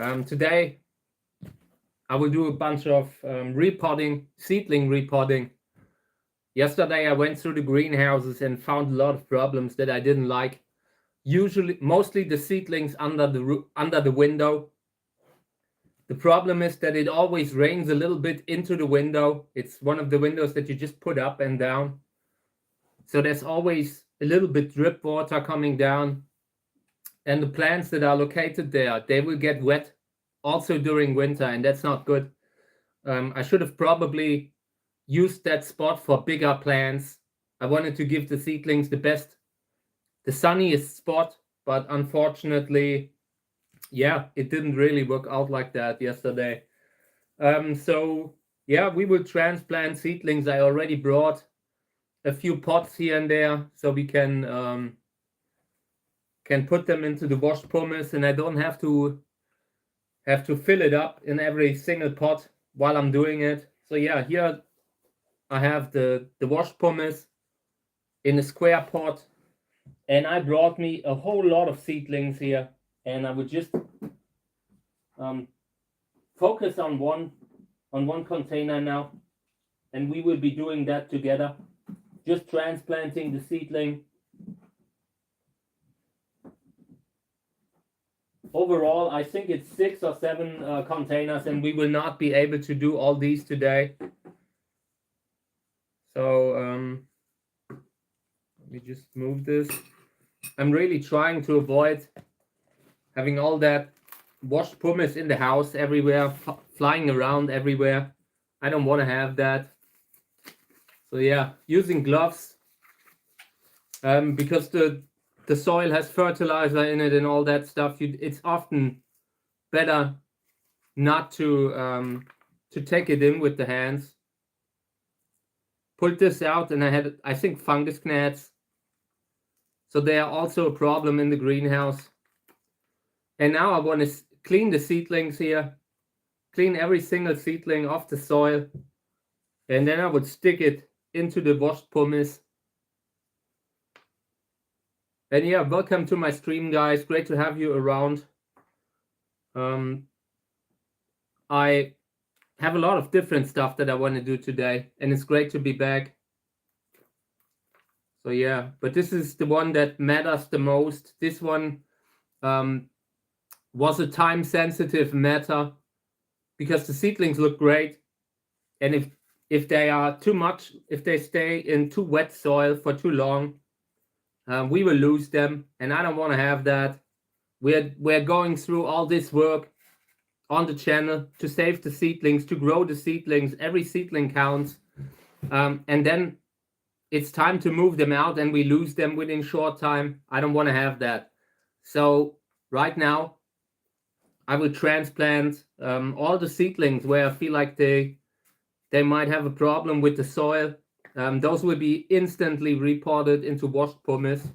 Today I will do a bunch of repotting, seedling repotting. Yesterday I went through the greenhouses and found a lot of problems that I didn't like. Mostly the seedlings under the window. The problem is that it always rains a little bit into the window. It's one of the windows that you just put up and down. So there's always a little bit drip water coming down. And the plants that are located there, they will get wet also during winter, and that's not good. I should have probably used that spot for bigger plants. I wanted to give the seedlings the sunniest spot, but unfortunately, yeah, it didn't really work out like that yesterday. So yeah, we will transplant seedlings. I already brought a few pots here and there, so we can put them into the washed pumice, and I don't have to fill it up in every single pot while I'm doing it. So yeah, here I have the washed pumice in a square pot, and I brought me a whole lot of seedlings here, and I would just focus on one container now, and we will be doing that together, just transplanting the seedling. Overall, I think it's 6 or 7 containers, and we will not be able to do all these today. So let me just move this. I'm really trying to avoid having all that washed pumice in the house everywhere, flying around everywhere. I don't want to have that. So yeah, using gloves, because the soil has fertilizer in it and all that stuff. It's often better not to take it in with the hands. Pulled this out, and I had, I think, fungus gnats. So they are also a problem in the greenhouse. And now I want to clean the seedlings here, clean every single seedling off the soil, and then I would stick it into the washed pumice. And yeah, welcome to my stream, guys. Great to have you around. I have a lot of different stuff that I want to do today, and it's great to be back. So yeah, but this is the one that matters the most. This one was a time-sensitive matter because the seedlings look great, and if they are too much, if they stay in too wet soil for too long, we will lose them, and I don't want to have that. We're going through all this work on the channel to save the seedlings, to grow the seedlings. Every seedling counts, and then it's time to move them out, and we lose them within short time. I don't want to have that. So right now, I will transplant all the seedlings where I feel like they might have a problem with the soil. Those will be instantly repotted into washed pumice.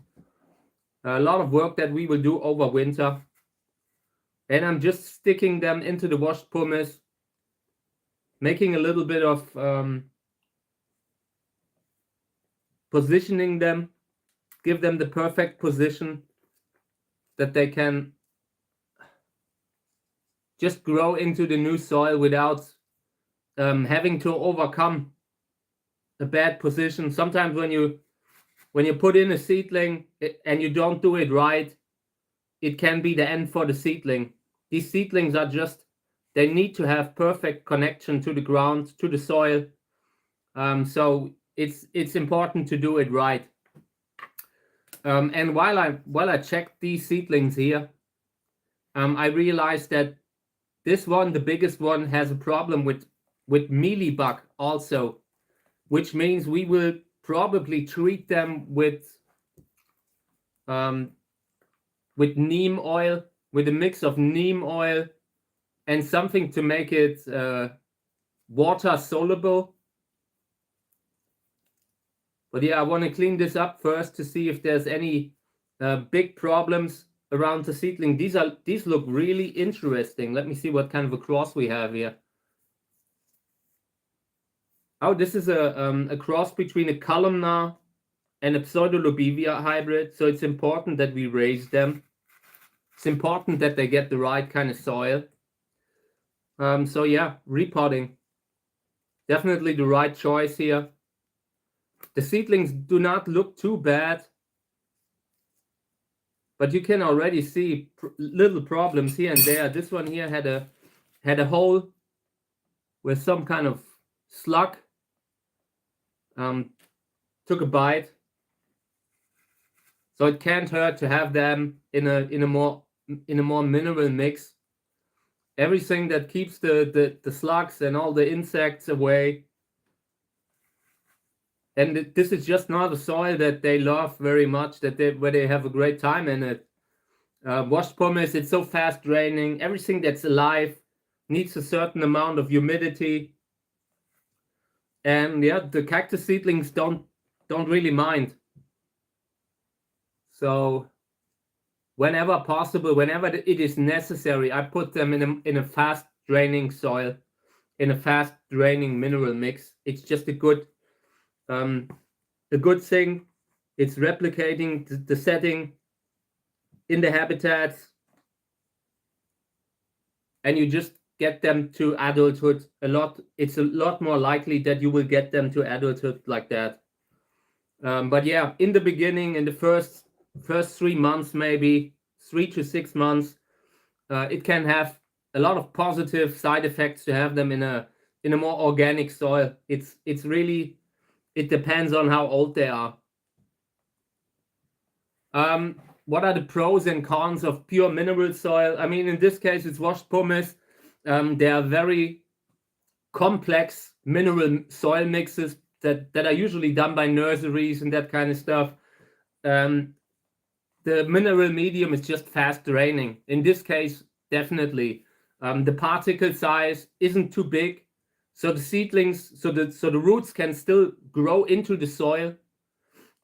A lot of work that we will do over winter. And I'm just sticking them into the washed pumice, making a little bit of positioning them, give them the perfect position that they can just grow into the new soil without having to overcome a bad position. Sometimes when you put in a seedling and you don't do it right, it can be the end for the seedling. These seedlings are just, they need to have perfect connection to the ground, to the soil. So it's important to do it right. And while I checked these seedlings here, I realized that this one, the biggest one, has a problem with mealybug also, which means we will probably treat them with neem oil, with a mix of neem oil and something to make it water soluble. But yeah, I want to clean this up first to see if there's any big problems around the seedling. These look really interesting. Let me see what kind of a cross we have here. Oh, this is a cross between a columnar and a pseudolobivia hybrid. So it's important that we raise them. It's important that they get the right kind of soil. So yeah, repotting. Definitely the right choice here. The seedlings do not look too bad, but you can already see little problems here and there. This one here had a hole where some kind of slug took a bite. So it can't hurt to have them in a more mineral mix. Everything that keeps the slugs and all the insects away. And this is just not a soil that they love very much, where they have a great time in it. Washed pumice, it's so fast draining. Everything that's alive needs a certain amount of humidity. And yeah, the cactus seedlings don't really mind. So whenever possible, whenever it is necessary, I put them in a fast draining soil, in a fast draining mineral mix. It's just a good thing. It's replicating the setting in the habitats, and you just get them to adulthood a lot. It's a lot more likely that you will get them to adulthood like that. But yeah, in the beginning, in the first 3 months, maybe 3 to 6 months, it can have a lot of positive side effects to have them in a more organic soil. It's really, it depends on how old they are. What are the pros and cons of pure mineral soil? I mean, in this case, it's washed pumice. They are very complex mineral soil mixes that are usually done by nurseries and that kind of stuff. The mineral medium is just fast draining. In this case, definitely. The particle size isn't too big, so the seedlings, so the roots can still grow into the soil,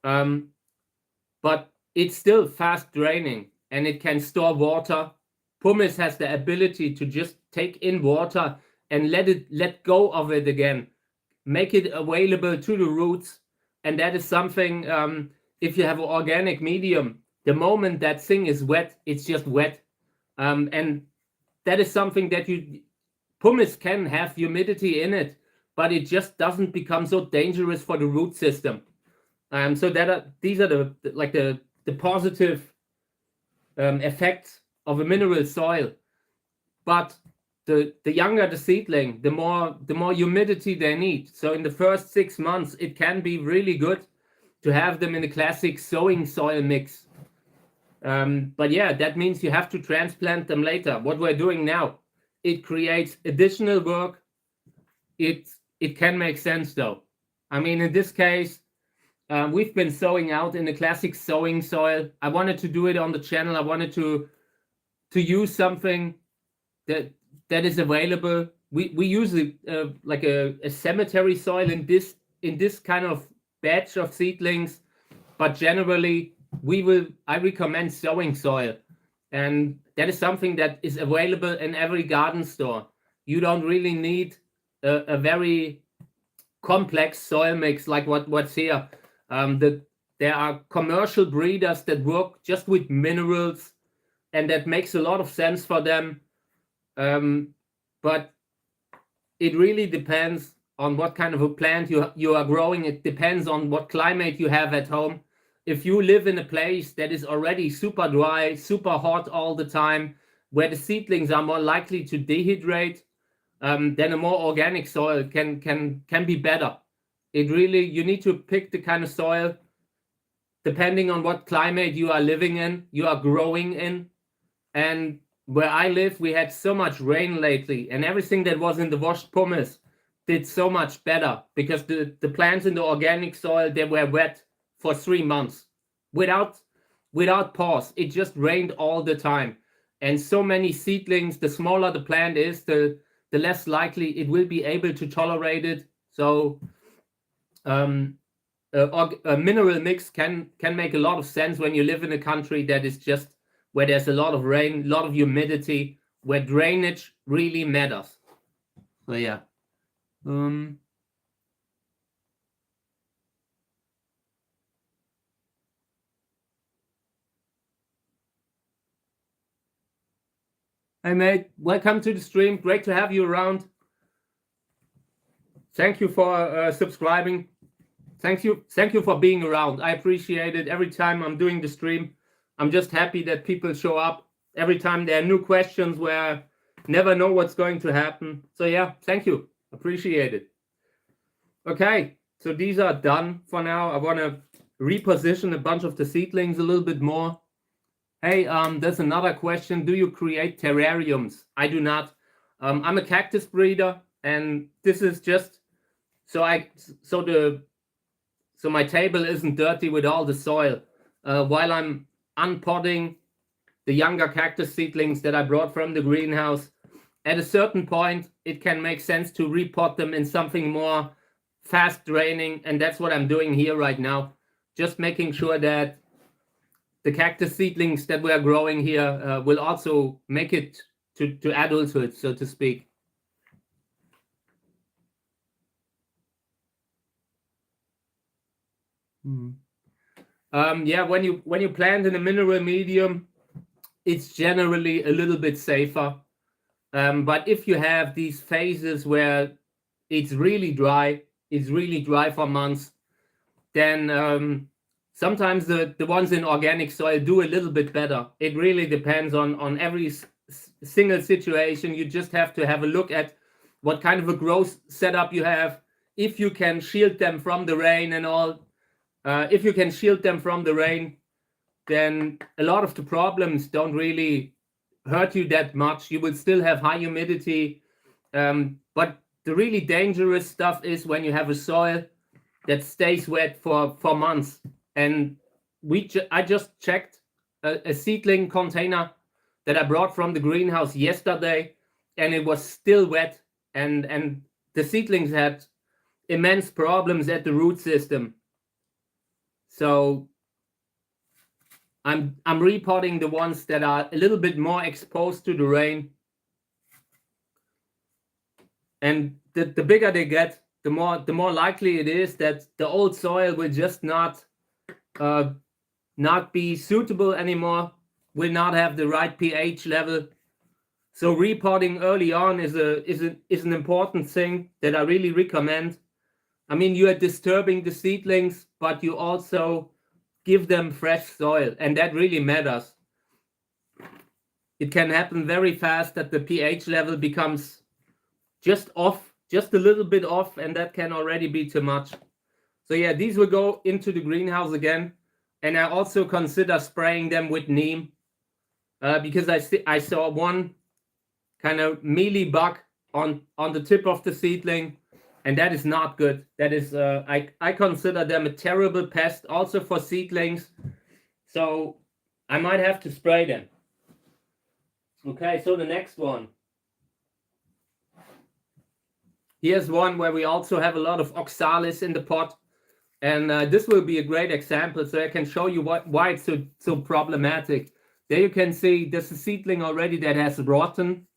but it's still fast draining and it can store water. Pumice has the ability to just take in water and let go of it again, make it available to the roots. And that is something, if you have an organic medium, the moment that thing is wet, it's just wet. And that is something that pumice can have humidity in it, but it just doesn't become so dangerous for the root system. So these are the positive effects of a mineral soil. But the younger the seedling, the more humidity they need. So in the first 6 months, it can be really good to have them in a classic sowing soil mix. But yeah, that means you have to transplant them later. What we're doing now, it creates additional work. It can make sense though. I mean, in this case, we've been sowing out in the classic sowing soil. I wanted to do it on the channel. I wanted to use something that is available. We use like a cemetery soil in this kind of batch of seedlings, but generally I recommend sowing soil, and that is something that is available in every garden store. You don't really need a very complex soil mix like what's here. There are commercial breeders that work just with minerals, and that makes a lot of sense for them. But it really depends on what kind of a plant you are growing. It depends on what climate you have at home. If you live in a place that is already super dry, super hot all the time, where the seedlings are more likely to dehydrate, then a more organic soil can be better. You need to pick the kind of soil depending on what climate you are living in, you are growing in. And where I live, we had so much rain lately, and everything that was in the washed pumice did so much better because the plants in the organic soil, they were wet for 3 months without pause. It just rained all the time. And so many seedlings, the smaller the plant is, the less likely it will be able to tolerate it. So a mineral mix can make a lot of sense when you live in a country that is just where there's a lot of rain, a lot of humidity, where drainage really matters. So yeah. Hey mate, welcome to the stream. Great to have you around. Thank you for subscribing. Thank you for being around. I appreciate it. Every time I'm doing the stream, I'm just happy that people show up. Every time there are new questions where I never know what's going to happen. So yeah, thank you. Appreciate it. Okay, so these are done for now. I want to reposition a bunch of the seedlings a little bit more. Hey, there's another question. Do you create terrariums? I do not. I'm a cactus breeder, and this is just so my table isn't dirty with all the soil. While I'm unpotting the younger cactus seedlings that I brought from the greenhouse, at a certain point, it can make sense to repot them in something more fast draining, and that's what I'm doing here right now. Just making sure that the cactus seedlings that we are growing here will also make it to adulthood, so to speak. Yeah, when you plant in a mineral medium, it's generally a little bit safer. But if you have these phases where it's really dry for months, then sometimes the ones in organic soil do a little bit better. It really depends on every single situation. You just have to have a look at what kind of a growth setup you have, if you can shield them from the rain and all. If you can shield them from the rain, then a lot of the problems don't really hurt you that much. You will still have high humidity, but the really dangerous stuff is when you have a soil that stays wet for months. And I just checked a seedling container that I brought from the greenhouse yesterday, and it was still wet, and the seedlings had immense problems at the root system. So I'm repotting the ones that are a little bit more exposed to the rain. And the bigger they get, the more likely it is that the old soil will just not be suitable anymore, will not have the right pH level. So repotting early on is an important thing that I really recommend. I mean, you are disturbing the seedlings, but you also give them fresh soil, and that really matters. It can happen very fast that the pH level becomes just a little bit off, and that can already be too much. So yeah, these will go into the greenhouse again, and I also consider spraying them with neem, because I saw one kind of mealy bug on the tip of the seedling, and that is not good. That is I consider them a terrible pest also for seedlings, so I might have to spray them. Okay, so the next one. Here's one where we also have a lot of oxalis in the pot, and this will be a great example, so I can show you why it's so problematic. There you can see there's a seedling already that has rotten,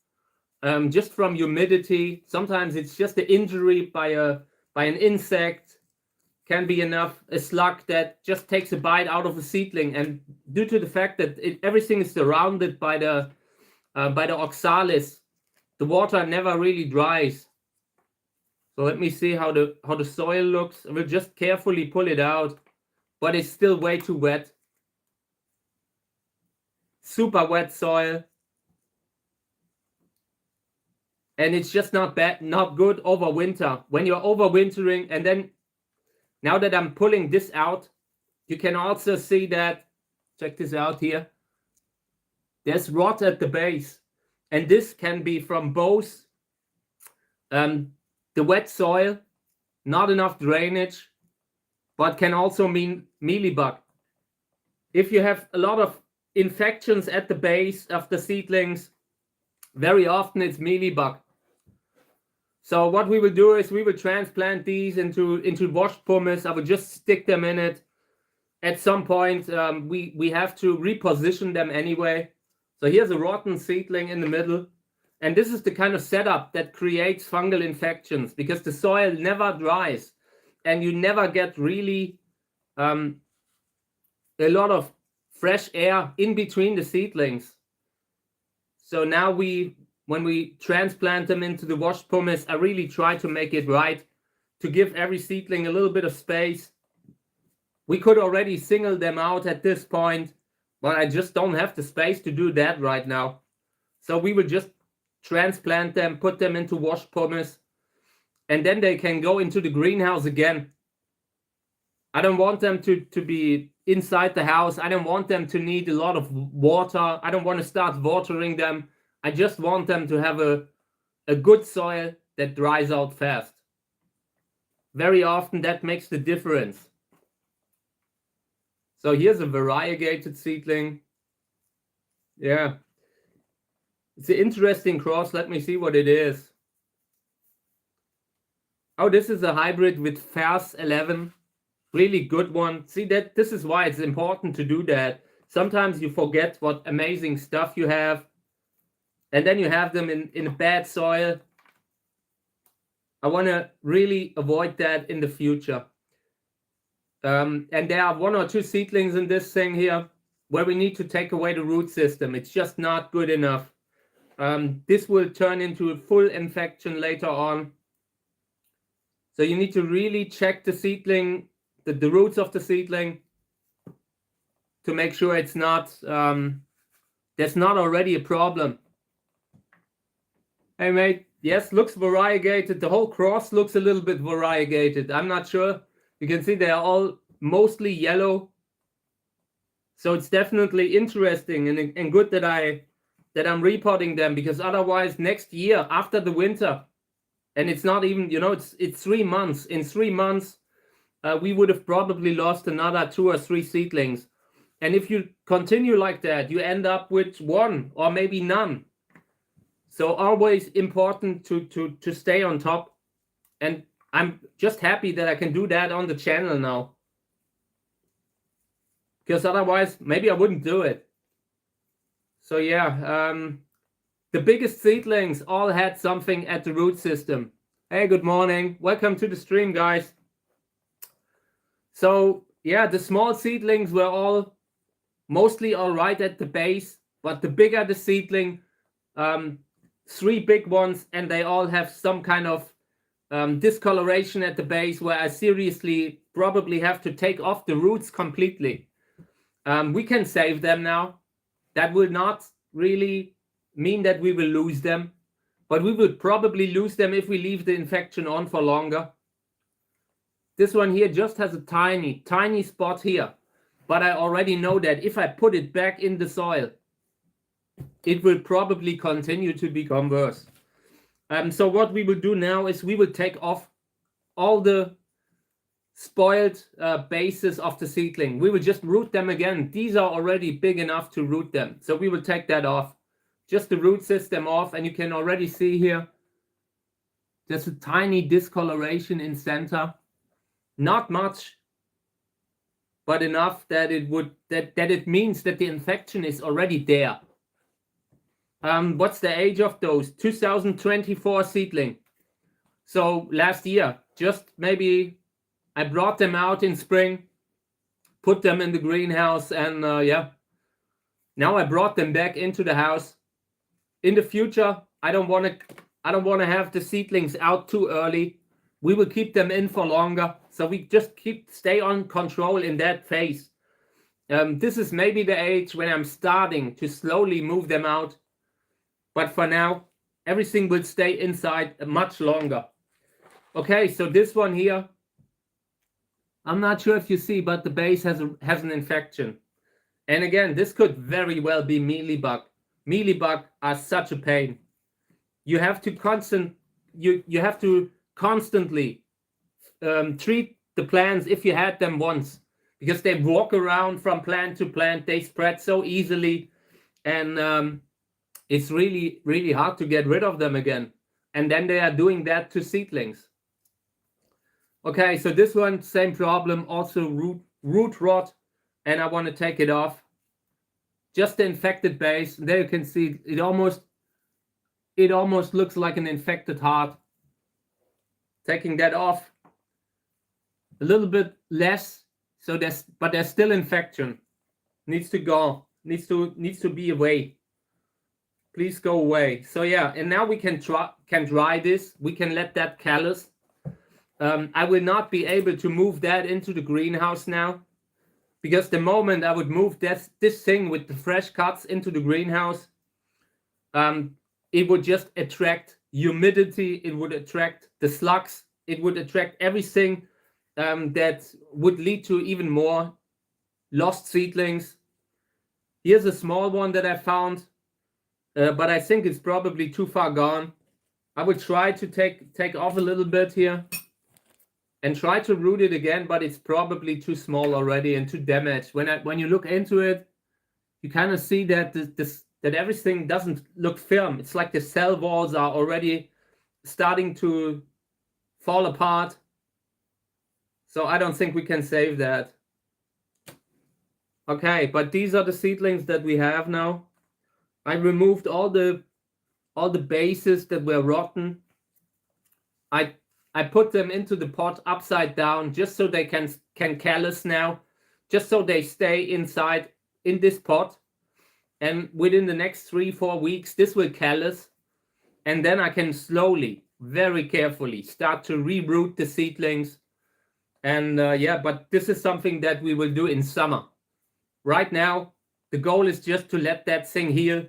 just from humidity. Sometimes it's just an injury by an insect, can be enough. A slug that just takes a bite out of a seedling, and due to the fact that everything is surrounded by the oxalis, the water never really dries. So let me see how the soil looks. We'll just carefully pull it out, but it's still way too wet. Super wet soil. And it's just not good over winter. When you're overwintering, and then now that I'm pulling this out, you can also see that, check this out here, there's rot at the base. And this can be from both the wet soil, not enough drainage, but can also mean mealybug. If you have a lot of infections at the base of the seedlings, very often it's mealybug. So what we will do is we will transplant these into washed pumice. I will just stick them in it. At some point, we have to reposition them anyway. So here's a rotten seedling in the middle. And this is the kind of setup that creates fungal infections, because the soil never dries and you never get really a lot of fresh air in between the seedlings. So now when we transplant them into the washed pumice, I really try to make it right, to give every seedling a little bit of space. We could already single them out at this point, but I just don't have the space to do that right now. So we will just transplant them, put them into washed pumice, and then they can go into the greenhouse again. I don't want them to be inside the house. I don't want them to need a lot of water. I don't want to start watering them. I just want them to have a good soil that dries out fast. Very often that makes the difference. So here's a variegated seedling. Yeah. It's an interesting cross. Let me see what it is. Oh, this is a hybrid with FAS 11. Really good one. See, that this is why it's important to do that. Sometimes you forget what amazing stuff you have, and then you have them in a bad soil. I want to really avoid that in the future. And there are 1 or 2 seedlings in this thing here where we need to take away the root system. It's just not good enough. This will turn into a full infection later on. So you need to really check the seedling, the roots of the seedling, to make sure it's not, there's not already a problem. Hey mate, yes, looks variegated. The whole cross looks a little bit variegated. I'm not sure. You can see they are all mostly yellow. So it's definitely interesting and good that I'm repotting them, because otherwise next year after the winter, and it's not even, you know, it's 3 months. In 3 months, we would have probably lost another 2 or 3 seedlings. And if you continue like that, you end up with 1 or maybe none. So always important to stay on top. And I'm just happy that I can do that on the channel now. Because otherwise, maybe I wouldn't do it. So yeah, the biggest seedlings all had something at the root system. Hey, good morning. Welcome to the stream, guys. So yeah, the small seedlings were all mostly all right at the base, but the bigger the seedling, 3 big ones, and they all have some kind of discoloration at the base where I seriously probably have to take off the roots completely. We can save them now. That will not really mean that we will lose them, but we would probably lose them if we leave the infection on for longer. This one here just has a tiny spot here, but I already know that if I put it back in the soil, it will probably continue to become worse. So what we will do now is we will take off all the spoiled bases of the seedling. We will just root them again. These are already big enough to root them. So we will take that off, just the root system off. And you can already see here, there's a tiny discoloration in center. Not much, but enough that it would that it means that the infection is already there. What's the age of those? 2024 seedling. So last year, just maybe I brought them out in spring, put them in the greenhouse, and yeah, now I brought them back into the house. In the future, I don't want to have the seedlings out too early. We will keep them in for longer, so we just stay on control in that phase. This is maybe the age when I'm starting to slowly move them out, but for now, everything will stay inside much longer. Okay, so this one here, I'm not sure if you see, but the base has an infection. And again, this could very well be mealybug. Mealybug are such a pain. You have to constantly treat the plants if you had them once, because they walk around from plant to plant. They spread so easily, and it's really, really hard to get rid of them again. And then they are doing that to seedlings. Okay, so this one, same problem, also root rot, and I want to take it off. Just the infected base. There you can see it almost looks like an infected heart. Taking that off. A little bit less, so there's still infection. Needs to go. Needs to be away. Please go away. So yeah, and now we can dry this. We can let that callus. I will not be able to move that into the greenhouse now, because the moment I would move this thing with the fresh cuts into the greenhouse, it would just attract humidity. It would attract the slugs. It would attract everything that would lead to even more lost seedlings. Here's a small one that I found, but I think it's probably too far gone. I would try to take off a little bit here and try to root it again, but it's probably too small already and too damaged. When you look into it, you kind of see that that everything doesn't look firm. It's like the cell walls are already starting to fall apart. So I don't think we can save that. Okay, but these are the seedlings that we have now. I removed all the bases that were rotten. I put them into the pot upside down just so they can callus now, just so they stay inside in this pot. And within the next 3-4 weeks, this will callus. And then I can slowly, very carefully start to reroot the seedlings. And yeah, but this is something that we will do in summer. Right now, the goal is just to let that thing heal,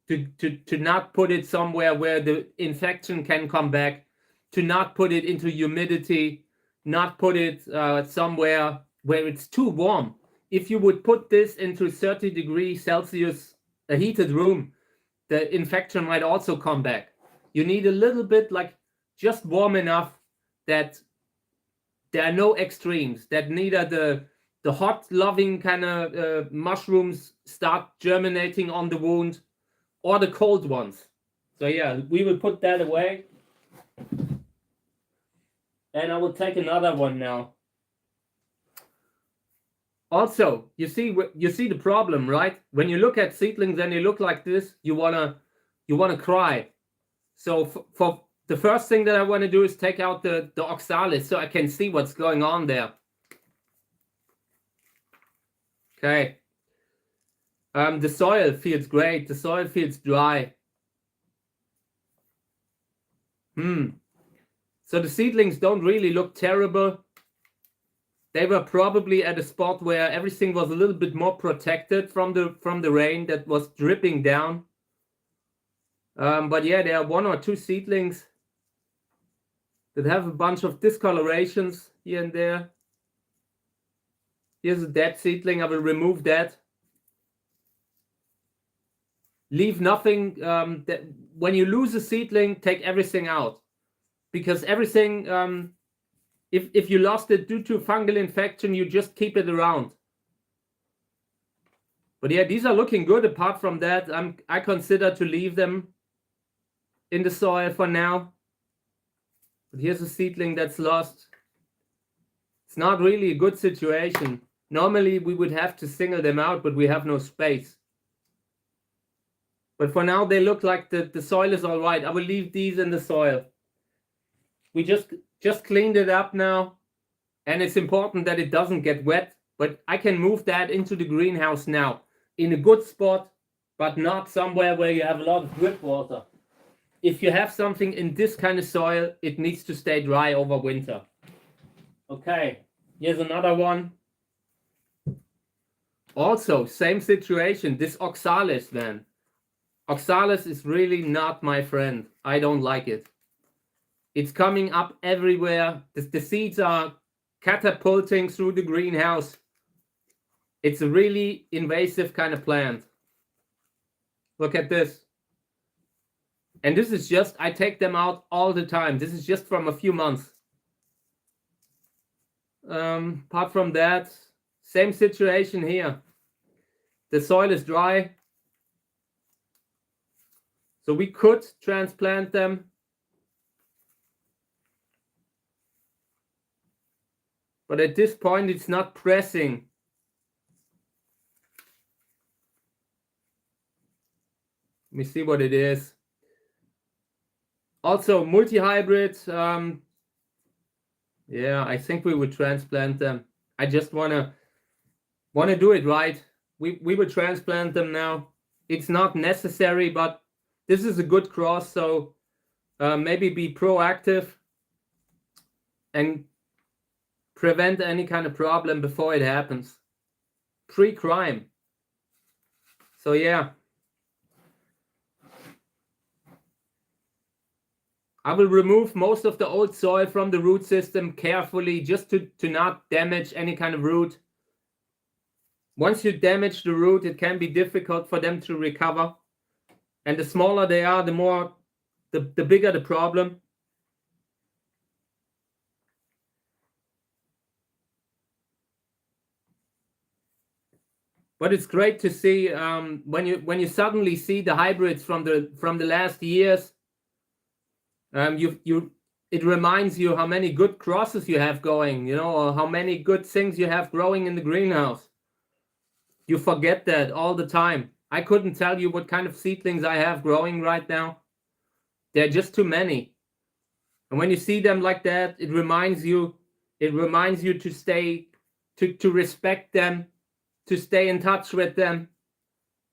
to not put it somewhere where the infection can come back, to not put it into humidity, not put it somewhere where it's too warm. If you would put this into 30 degrees Celsius, a heated room, the infection might also come back. You need a little bit, like just warm enough that there are no extremes, that neither the hot loving kind of mushrooms start germinating on the wound, or the cold ones. So yeah, we will put that away. And I will take another one now. Also, you see the problem, right? When you look at seedlings and they look like this, you wanna cry. So for the first thing that I want to do is take out the oxalis so I can see what's going on there. Okay. The soil feels great. The soil feels dry. So the seedlings don't really look terrible. They were probably at a spot where everything was a little bit more protected from the rain that was dripping down. But yeah, there are 1 or 2 seedlings that have a bunch of discolorations here and there. Here's a dead seedling. I will remove that. Leave nothing. When you lose a seedling, take everything out, because everything, if you lost it due to fungal infection, you just keep it around. But yeah, these are looking good. Apart from that, I consider to leave them in the soil for now. But here's a seedling that's lost. It's not really a good situation. Normally we would have to single them out, but we have no space. But for now, they look like the soil is all right. I will leave these in the soil. We just cleaned it up now, and it's important that it doesn't get wet, but I can move that into the greenhouse now in a good spot, but not somewhere where you have a lot of drip water. If you have something in this kind of soil, it needs to stay dry over winter. Okay, here's another one. Also, same situation. This oxalis, man. Oxalis is really not my friend. I don't like it. It's coming up everywhere. The seeds are catapulting through the greenhouse. It's a really invasive kind of plant. Look at this. And this is just, I take them out all the time. This is just from a few months. Apart from that, same situation here. The soil is dry. So we could transplant them. But at this point, it's not pressing. Let me see what it is. Also, multi-hybrid. Yeah, I think we would transplant them. I just wanna do it right. We would transplant them now. It's not necessary, but this is a good cross, so maybe be proactive and prevent any kind of problem before it happens. Pre-crime. So yeah. I will remove most of the old soil from the root system carefully, just to not damage any kind of root. Once you damage the root, it can be difficult for them to recover. And the smaller they are, the bigger the problem. But it's great to see when you suddenly see the hybrids from the last years. It reminds you how many good crosses you have going, or how many good things you have growing in the greenhouse. You forget that all the time. I couldn't tell you what kind of seedlings I have growing right now. There are just too many. And when you see them like that, it reminds you to stay, to respect them, to stay in touch with them.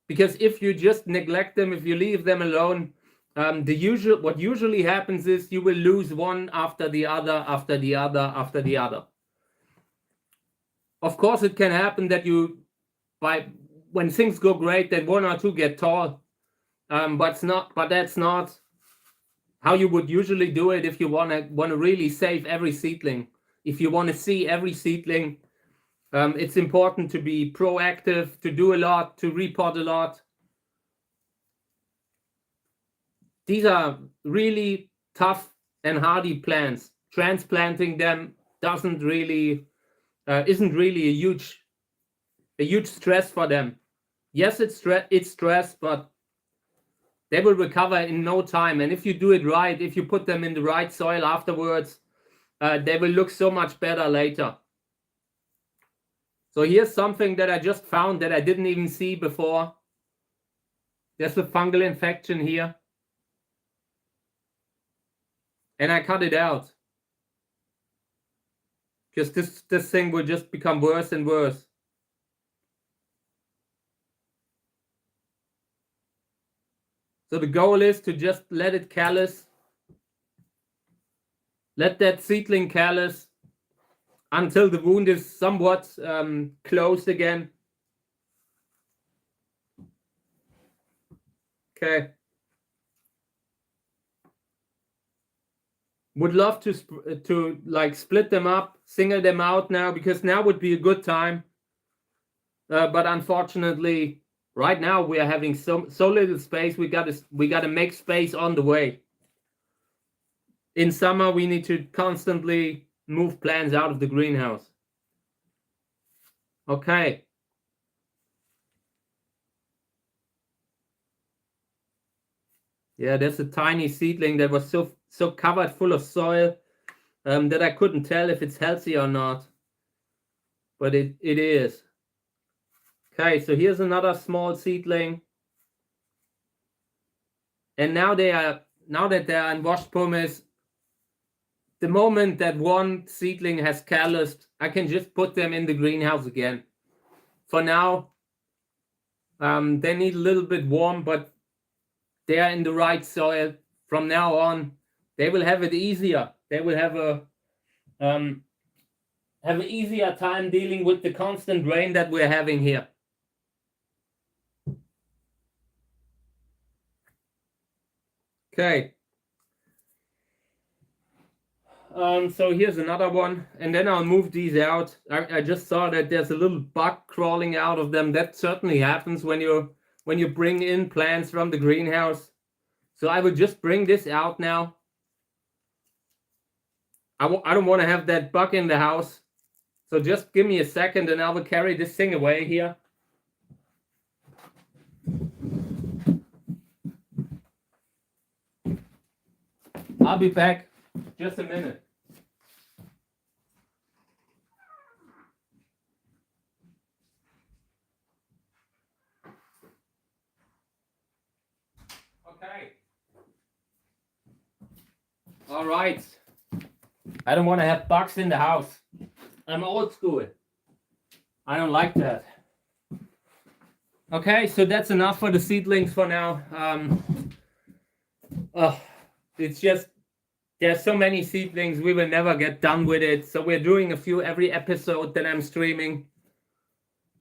Because if you just neglect them, if you leave them alone, what usually happens is you will lose one after the other, after the other, after the other. Of course, it can happen that when things go great, that one or two get tall, but that's not how you would usually do it. If you want to really save every seedling, if you want to see every seedling, it's important to be proactive, to do a lot, to repot a lot. These are really tough and hardy plants. Transplanting them isn't really a huge stress for them. Yes, it's stress, but they will recover in no time. And if you do it right, if you put them in the right soil afterwards, they will look so much better later. So here's something that I just found that I didn't even see before. There's a fungal infection here. And I cut it out. Because this thing will just become worse and worse. So the goal is to just let it callus. Let that seedling callus until the wound is somewhat closed again. Okay. Would love to like split them up, single them out now, because now would be a good time. But unfortunately, right now we are having so little space. We gotta make space on the way. In summer, we need to constantly move plants out of the greenhouse. Okay. Yeah, there's a tiny seedling that was so covered full of soil that I couldn't tell if it's healthy or not. But it is. Okay, so here's another small seedling. And now that they are in washed pumice, the moment that one seedling has calloused, I can just put them in the greenhouse again. For now, they need a little bit warm, but they are in the right soil. From now on, they will have it easier. They will have an easier time dealing with the constant rain that we're having here. Okay. So here's another one, and then I'll move these out. I just saw that there's a little bug crawling out of them. That certainly happens when you bring in plants from the greenhouse. So I will just bring this out now. I don't want to have that bug in the house. So just give me a second and I will carry this thing away here. I'll be back. Just a minute. Okay. All right. I don't want to have bugs in the house. I'm old school. I don't like that. Okay, so that's enough for the seedlings for now. Oh, it's just, there's so many seedlings, we will never get done with it. So we're doing a few every episode that I'm streaming.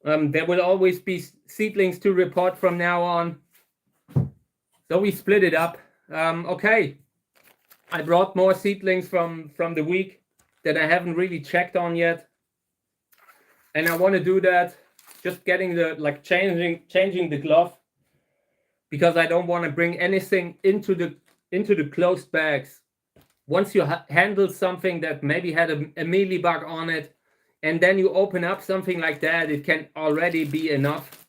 There will always be seedlings to report from now on. So we split it up. Okay, I brought more seedlings from the week that I haven't really checked on yet. And I want to do that, just getting the, like, changing the glove, because I don't want to bring anything into the closed bags. Once you handle something that maybe had a mealybug on it, and then you open up something like that, it can already be enough.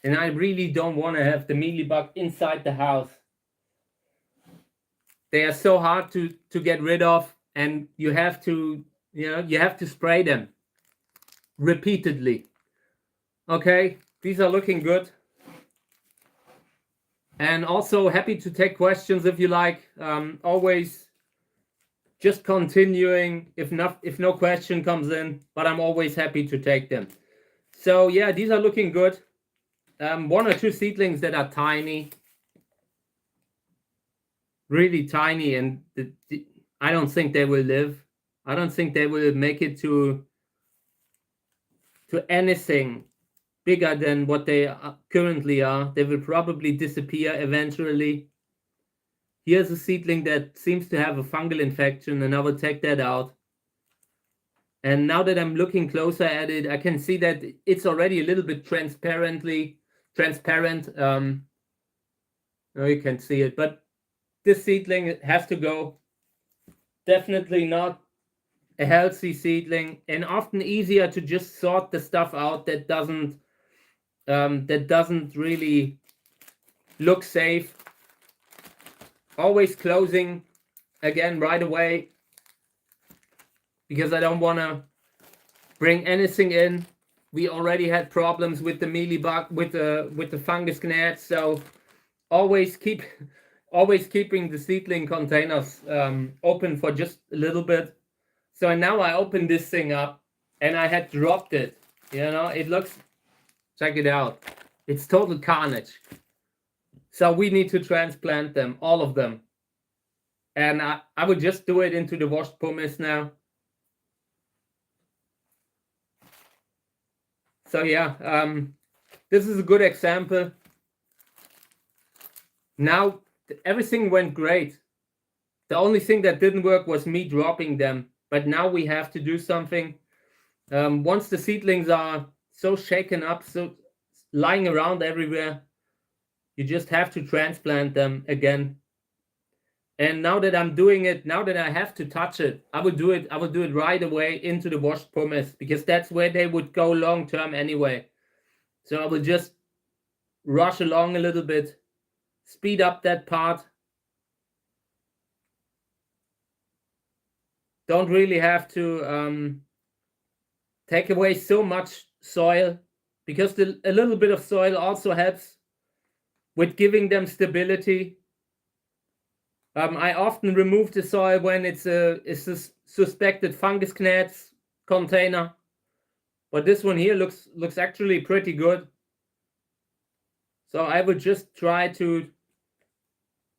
And I really don't want to have the mealybug inside the house. They are so hard to get rid of, and you have to, you have to spray them repeatedly. Okay, these are looking good. And also happy to take questions if you like. Always just continuing if no question comes in, but I'm always happy to take them. So yeah, these are looking good. One or two seedlings that are tiny, really tiny, and I don't think they will live. I don't think they will make it to anything bigger than what they currently are. They will probably disappear eventually. Here's a seedling that seems to have a fungal infection, and I will take that out. And now that I'm looking closer at it, I can see that it's already a little bit transparent. No, you can see it, but this seedling has to go. Definitely not a healthy seedling, and often easier to just sort the stuff out that doesn't really look safe. Always closing again right away, because I don't want to bring anything in. We already had problems with the mealybug, with the fungus gnats, so always keeping the seedling containers open for just a little bit. So now I opened this thing up, and I had dropped it. It looks, check it out. It's total carnage. So we need to transplant them, all of them. And I would just do it into the washed pumice now. So yeah, this is a good example. Now everything went great. The only thing that didn't work was me dropping them. But now we have to do something. Once the seedlings are so shaken up, so lying around everywhere, you just have to transplant them again. And now that I'm doing it, now that I have to touch it, I would do it right away into the washed pumice, because that's where they would go long term anyway. So I will just rush along a little bit, speed up that part. Don't really have to take away so much soil, because a little bit of soil also helps with giving them stability. I often remove the soil when it's a suspected fungus gnats container, but this one here looks actually pretty good. So I would just try to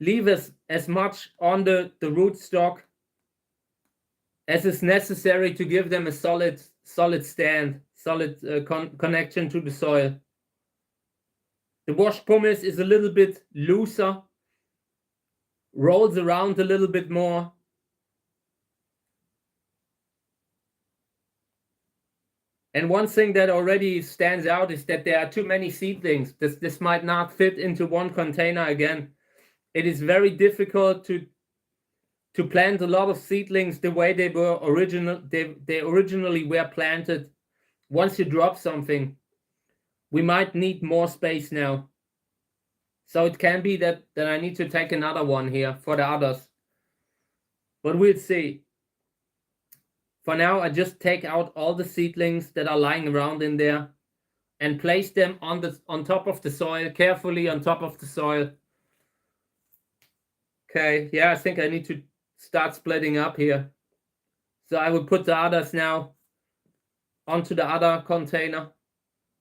leave as much on the rootstock as is necessary to give them a solid stand, connection to the soil. The washed pumice is a little bit looser, rolls around a little bit more. And one thing that already stands out is that there are too many seedlings. This might not fit into one container again. It is very difficult to plant a lot of seedlings the way they were they originally were planted. Once you drop something, we might need more space now. So it can be that I need to take another one here for the others. But we'll see. For now, I just take out all the seedlings that are lying around in there and place them on top of the soil, carefully on top of the soil. Okay, yeah, I think I need to start splitting up here. So I will put the others now onto the other container.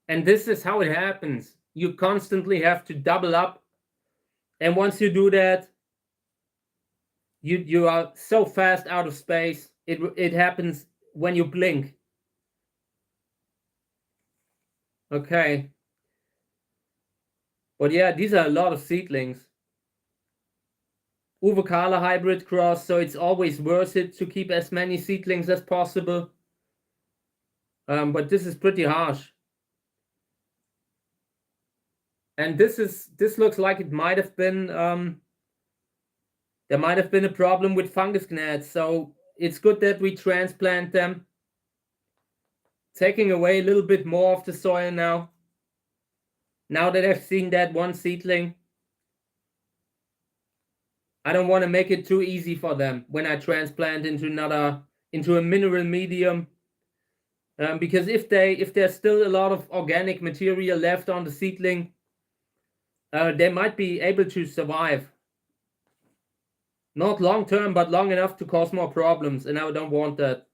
And this is how it happens. You constantly have to double up. And once you do that, You are so fast out of space. It happens when you blink. Okay. But yeah, these are a lot of seedlings. Uwe-Kala hybrid cross, so it's always worth it to keep as many seedlings as possible. But this is pretty harsh. And this looks like it might have been there might have been a problem with fungus gnats, so it's good that we transplant them, taking away a little bit more of the soil now. Now that I've seen that one seedling, I don't want to make it too easy for them when I transplant into a mineral medium, because if there's still a lot of organic material left on the seedling, they might be able to survive. Not long term, but long enough to cause more problems, and I don't want that.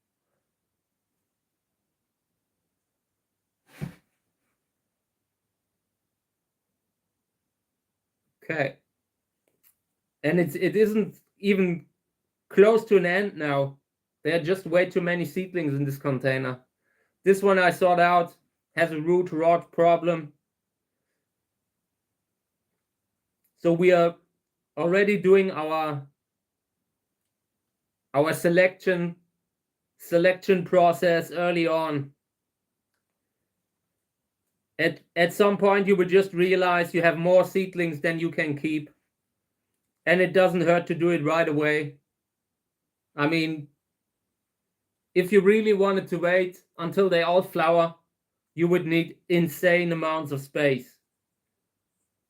Okay. And it isn't even close to an end now. There are just way too many seedlings in this container. This one I sought out has a root rot problem. So we are already doing our selection process early on. At some point you will just realize you have more seedlings than you can keep. And it doesn't hurt to do it right away. I mean, if you really wanted to wait until they all flower, you would need insane amounts of space.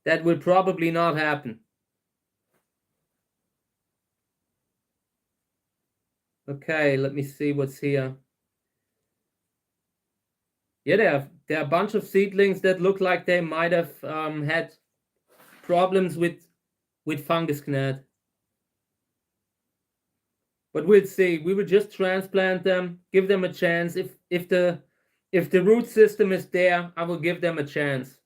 That will probably not happen. Okay, let me see what's here. Yeah, there are a bunch of seedlings that look like they might have had problems with fungus gnat. But we'll see. We will just transplant them, give them a chance. If the root system is there, I will give them a chance.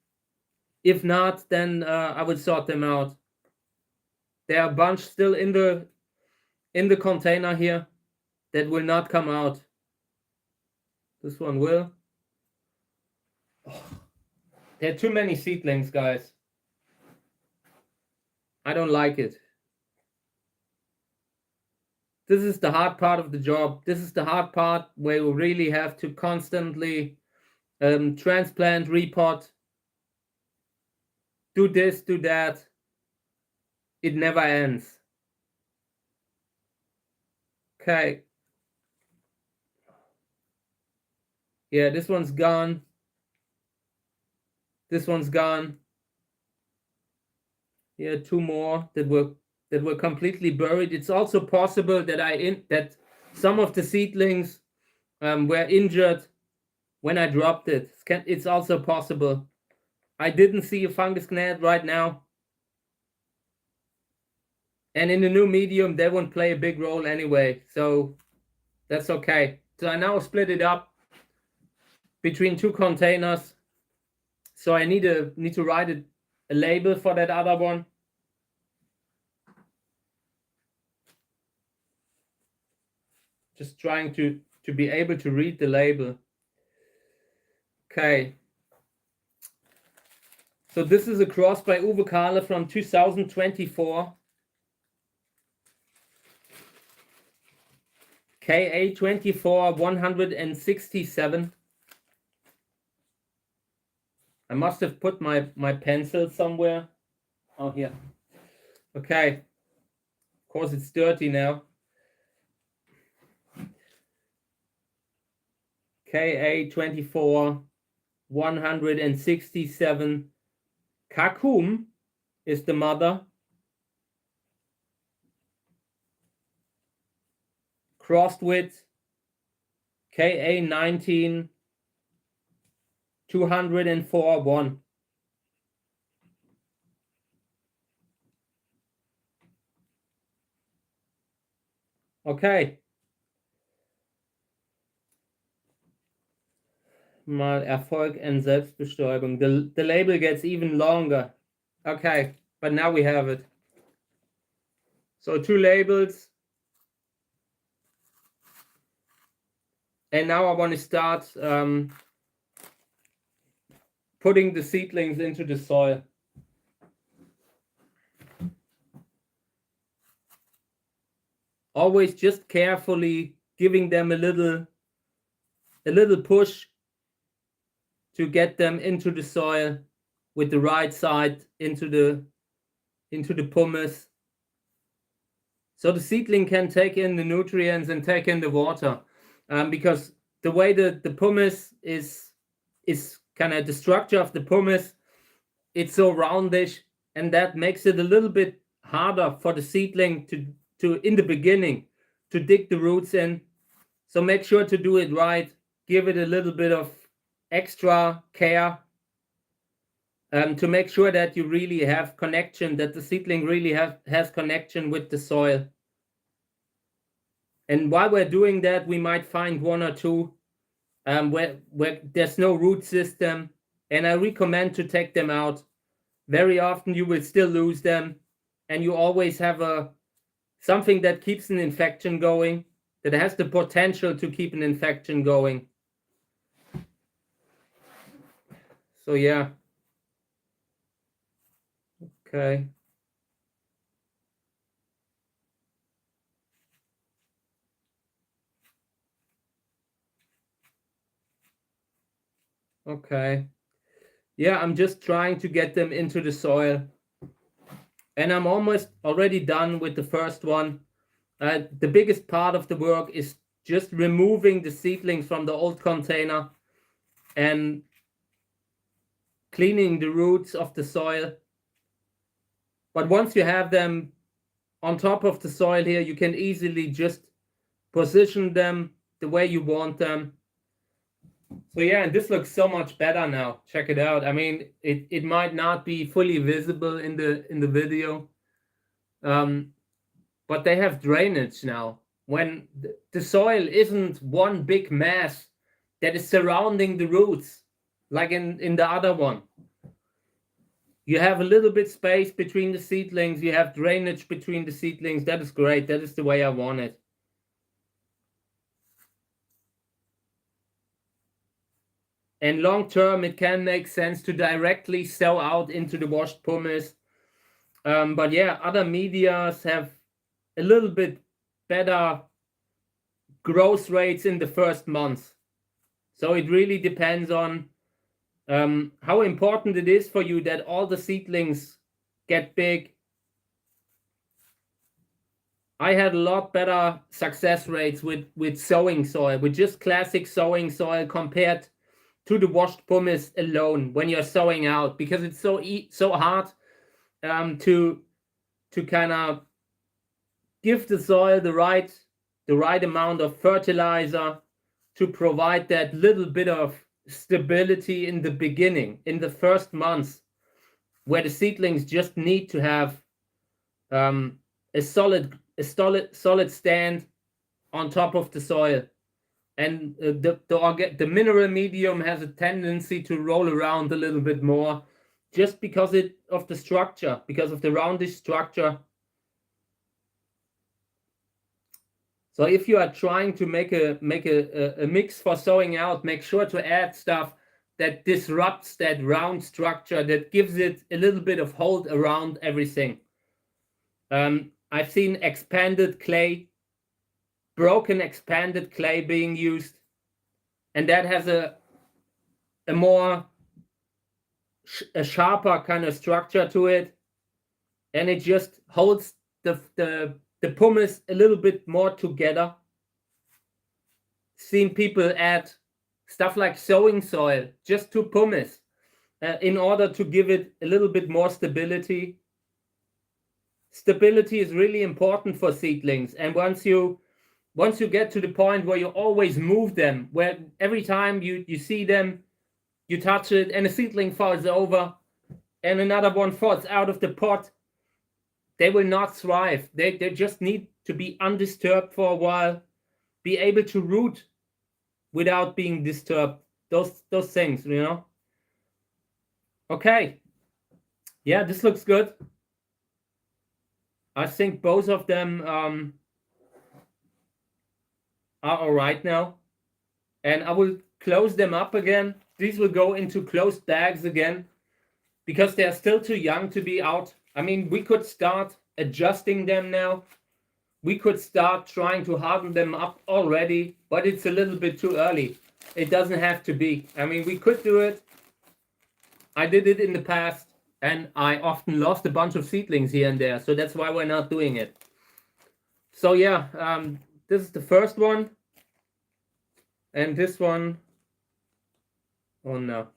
If not, then I will sort them out. There are a bunch still in the container here that will not come out. This one will. Oh, there are too many seedlings, guys. I don't like it. This is the hard part of the job. This is the hard part where you really have to constantly transplant, repot, do this, do that. It never ends. Okay. Yeah, this one's gone. This one's gone. Yeah, two more that were completely buried. It's also possible that that some of the seedlings were injured when I dropped it. It's also possible. I didn't see a fungus gnat right now. And in the new medium, they won't play a big role anyway. So that's okay. So I now split it up between two containers. So I need to write a label for that other one. Just trying to be able to read the label. Okay. So this is a cross by Uwe-Kala from 2024. KA24 167. I must have put my pencil somewhere. Oh, here. Okay. Of course, it's dirty now. KA24 167. Kakum is the mother. Crossed with KA19 204 1. Okay. Mal Erfolg and Selbstbestäubung. The label gets even longer. Okay, but now we have it. So 2 labels. And now I want to start putting the seedlings into the soil. Always just carefully giving them a little push to get them into the soil with the right side into the pumice. So the seedling can take in the nutrients and take in the water, because the way the pumice is kind of the structure of the pumice, it's so roundish, and that makes it a little bit harder for the seedling to in the beginning to dig the roots in. So make sure to do it right. Give it a little bit of extra care to make sure that you really have connection, that the seedling really has connection with the soil. And while we're doing that, we might find 1 or 2 where there's no root system, and I recommend to take them out. Very often you will still lose them, and you always have something that keeps an infection going, that has the potential to keep an infection going. So yeah. Okay. Okay. Yeah, I'm just trying to get them into the soil. And I'm almost already done with the first one. The biggest part of the work is just removing the seedlings from the old container and cleaning the roots of the soil. But once you have them on top of the soil here, you can easily just position them the way you want them. So yeah, and this looks so much better now. Check it out. I mean, it might not be fully visible in the video, but they have drainage now. When the soil isn't one big mass that is surrounding the roots, like in the other one. You have a little bit space between the seedlings. You have drainage between the seedlings. That is great. That is the way I want it. And long term, it can make sense to directly sow out into the washed pumice. But yeah, other medias have a little bit better growth rates in the first month. So it really depends on how important it is for you that all the seedlings get big. I had a lot better success rates with sowing soil, with just classic sowing soil compared to the washed pumice alone when you're sowing out, because it's so hard to kind of give the soil the right amount of fertilizer to provide that little bit of stability in the beginning, in the first months, where the seedlings just need to have a solid stand on top of the soil. And the mineral medium has a tendency to roll around a little bit more, just because of the structure, because of the roundish structure. So if you are trying to make a mix for sowing out, make sure to add stuff that disrupts that round structure, that gives it a little bit of hold around everything. I've seen broken expanded clay being used, and that has a sharper kind of structure to it, and it just holds the pumice a little bit more together. Seen people add stuff like sowing soil just to pumice in order to give it a little bit more stability. Stability is really important for seedlings, and once you get to the point where you always move them, where every time you see them, you touch it and a seedling falls over and another one falls out of the pot, they will not thrive. They just need to be undisturbed for a while, be able to root without being disturbed. Those things, you know. Okay. Yeah, this looks good. I think both of them are all right now. And I will close them up again. These will go into closed bags again because they're still too young to be out. I mean, we could start adjusting them now. We could start trying to harden them up already, but it's a little bit too early. It doesn't have to be. I mean, we could do it. I did it in the past, and I often lost a bunch of seedlings here and there, so that's why we're not doing it. So yeah, this is the first one. And this one, oh no.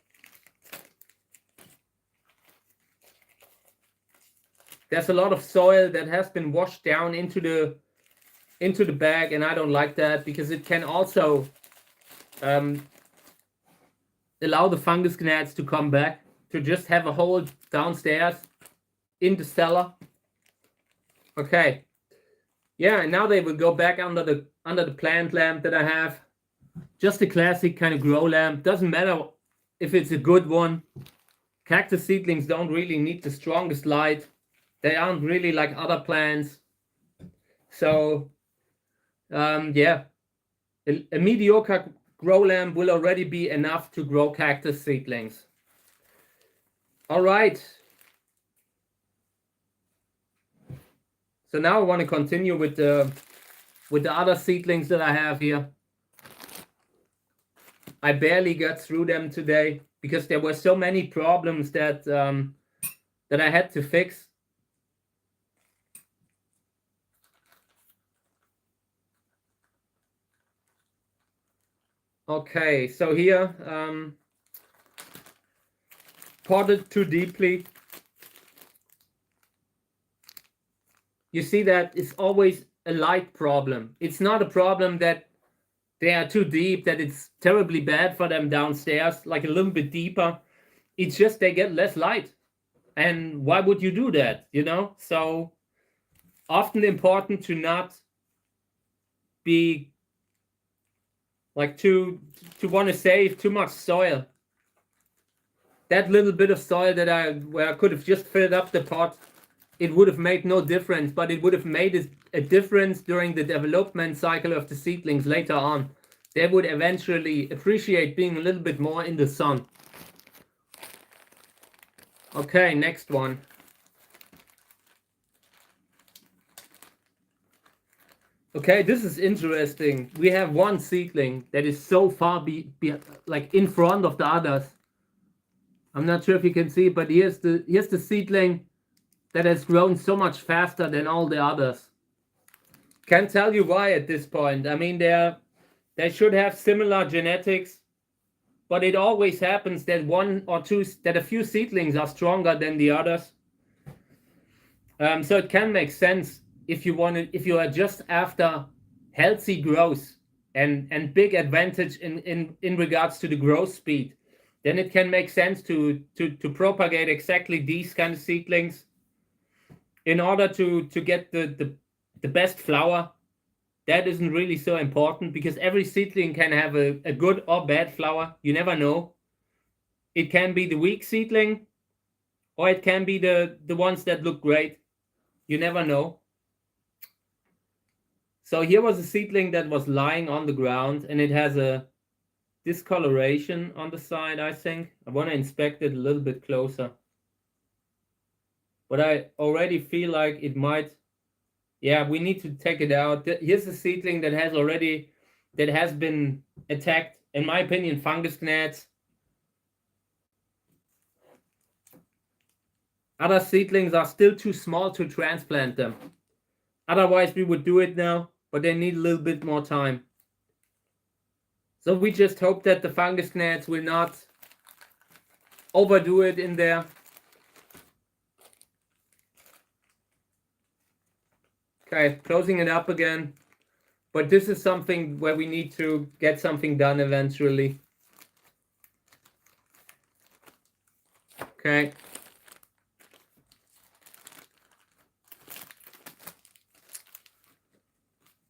There's a lot of soil that has been washed down into the bag, and I don't like that because it can also allow the fungus gnats to come back, to just have a hole downstairs in the cellar. Okay. Yeah, and now they will go back under the plant lamp that I have. Just a classic kind of grow lamp. Doesn't matter if it's a good one. Cactus seedlings don't really need the strongest light. They aren't really like other plants. So, yeah, a mediocre grow lamp will already be enough to grow cactus seedlings. All right. So now I want to continue with the other seedlings that I have here. I barely got through them today because there were so many problems that that I had to fix. Okay, so here, potted too deeply. You see that it's always a light problem. It's not a problem that they are too deep, that it's terribly bad for them downstairs, like a little bit deeper. It's just they get less light. And why would you do that, you know? So often important to not be like to want to save too much soil. That little bit of soil that where I could have just filled up the pot, it would have made no difference, but it would have made a difference during the development cycle of the seedlings later on. They would eventually appreciate being a little bit more in the sun. Okay, next one. Okay, this is interesting. We have one seedling that is so far like in front of the others. I'm not sure if you can see, but here's the seedling that has grown so much faster than all the others. Can't tell you why at this point. I mean, they should have similar genetics, but it always happens that a few seedlings are stronger than the others. So it can make sense if you are just after healthy growth and big advantage in regards to the growth speed, then it can make sense to propagate exactly these kind of seedlings in order to get the best flower. That isn't really so important because every seedling can have a good or bad flower. You never know. It can be the weak seedling, or it can be the ones that look great. You never know. So here was a seedling that was lying on the ground, and it has a discoloration on the side, I think. I want to inspect it a little bit closer. But I already feel like it might... Yeah, we need to take it out. Here's a seedling that has been attacked, in my opinion, fungus gnats. Other seedlings are still too small to transplant them. Otherwise, we would do it now, but they need a little bit more time. So we just hope that the fungus gnats will not overdo it in there. Okay, closing it up again. But this is something where we need to get something done eventually. Okay.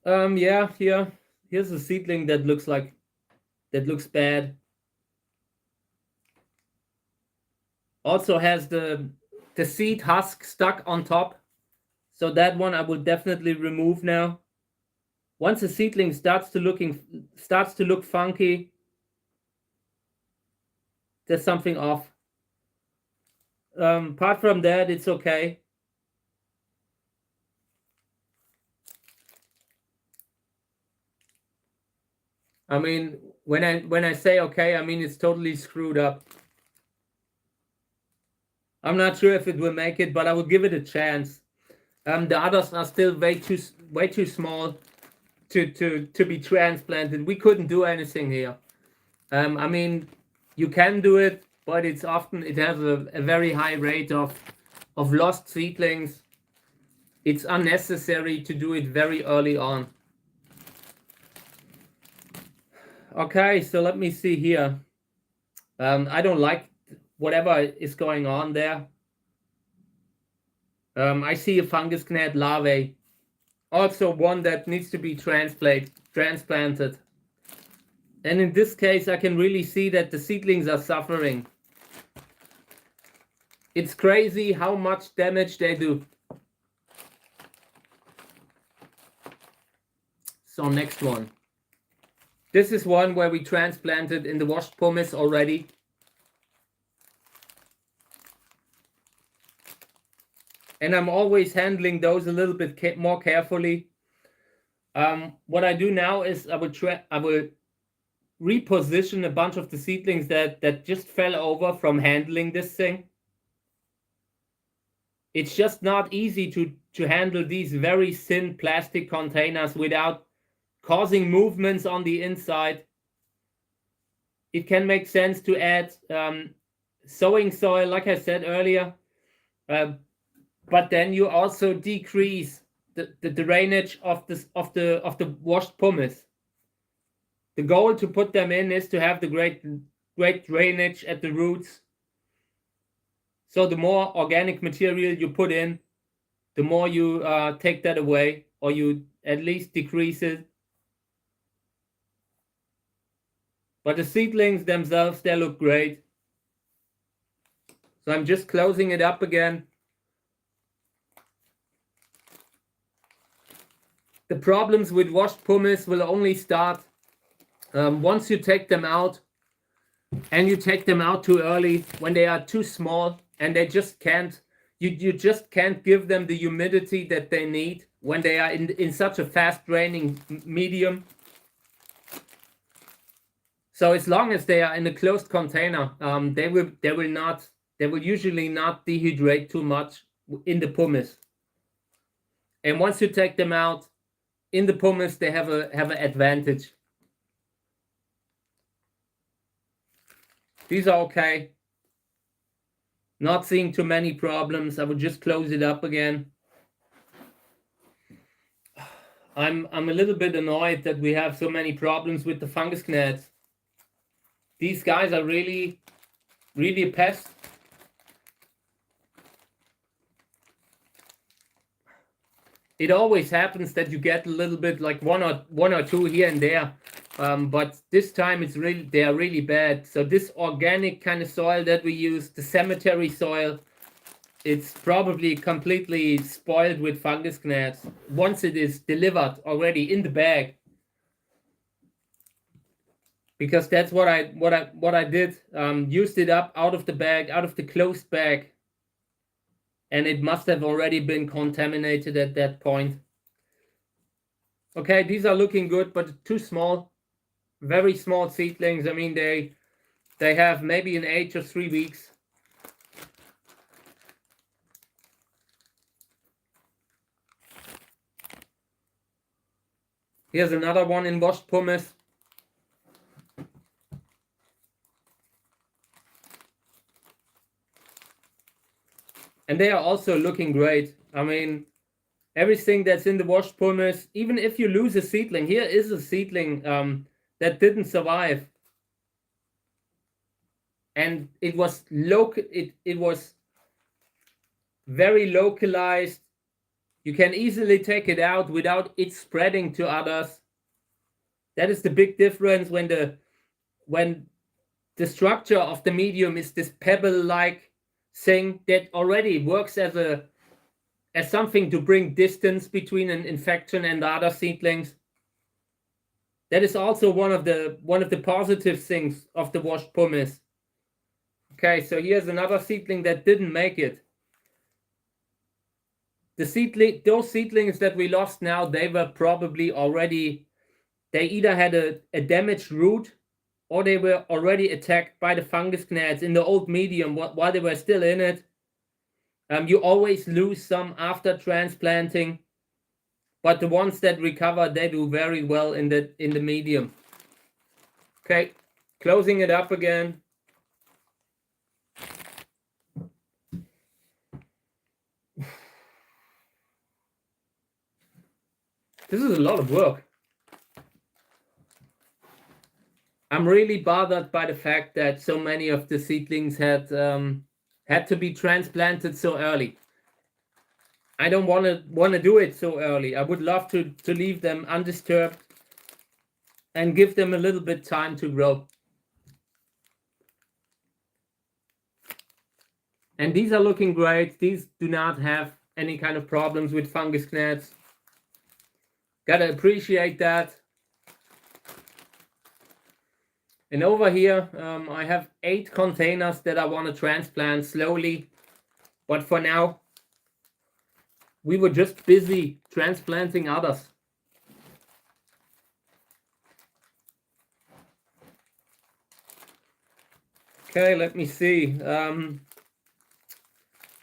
Yeah, here's a seedling that looks bad. Also has the seed husk stuck on top. So that one I will definitely remove now. Once the seedling starts to look funky, there's something off. Apart from that, it's okay. I mean, when I say okay, I mean it's totally screwed up. I'm not sure if it will make it, but I will give it a chance. The others are still way too small to be transplanted. We couldn't do anything here. I mean, you can do it, but it has a very high rate of lost seedlings. It's unnecessary to do it very early on. Okay, so let me see here. I don't like whatever is going on there. I see a fungus gnat larvae. Also one that needs to be transplanted. And in this case, I can really see that the seedlings are suffering. It's crazy how much damage they do. So next one. This is one where we transplanted in the washed pumice already. And I'm always handling those a little bit more carefully. What I do now is I will reposition a bunch of the seedlings that just fell over from handling this thing. It's just not easy to handle these very thin plastic containers without causing movements on the inside. It can make sense to add sowing soil, like I said earlier, but then you also decrease the drainage of the washed pumice. The goal to put them in is to have the great drainage at the roots. So the more organic material you put in, the more you take that away, or you at least decrease it. But the seedlings themselves, they look great. So I'm just closing it up again. The problems with washed pumice will only start once you take them out, and you take them out too early, when they are too small and they just can't, you just can't give them the humidity that they need when they are in such a fast draining medium. So as long as they are in a closed container, they will usually not dehydrate too much in the pumice. And once you take them out in the pumice, they have an advantage. These are okay. Not seeing too many problems. I would just close it up again. I'm a little bit annoyed that we have so many problems with the fungus gnats. These guys are really a pest. It always happens that you get a little bit, like one or two here and there, but this time they are really bad. So this organic kind of soil that we use, the cemetery soil, it's probably completely spoiled with fungus gnats once it is delivered already in the bag. Because that's what I did. Used it up out of the bag, out of the closed bag. And it must have already been contaminated at that point. Okay, these are looking good, but too small. Very small seedlings. I mean, they have maybe an age of 3 weeks. Here's another one in washed pumice. And they are also looking great. I mean, everything that's in the washed pumice, even if you lose a seedling, here is a seedling that didn't survive. And it was it was very localized. You can easily take it out without it spreading to others. That is the big difference when the structure of the medium is this pebble-like thing that already works as as something to bring distance between an infection and other seedlings. That is also one of the positive things of the washed pumice. Okay, so here's another seedling that didn't make it. Those seedlings that we lost now, they were probably already, they either had a damaged root or they were already attacked by the fungus gnats in the old medium while they were still in it. You always lose some after transplanting, but the ones that recover, they do very well in the medium. Okay, closing it up again. This is a lot of work. I'm really bothered by the fact that so many of the seedlings had to be transplanted so early. I don't want to do it so early. I would love to leave them undisturbed and give them a little bit time to grow. And these are looking great. These do not have any kind of problems with fungus gnats. Gotta appreciate that. And over here, I have 8 containers that I want to transplant slowly. But for now, we were just busy transplanting others. Okay, let me see.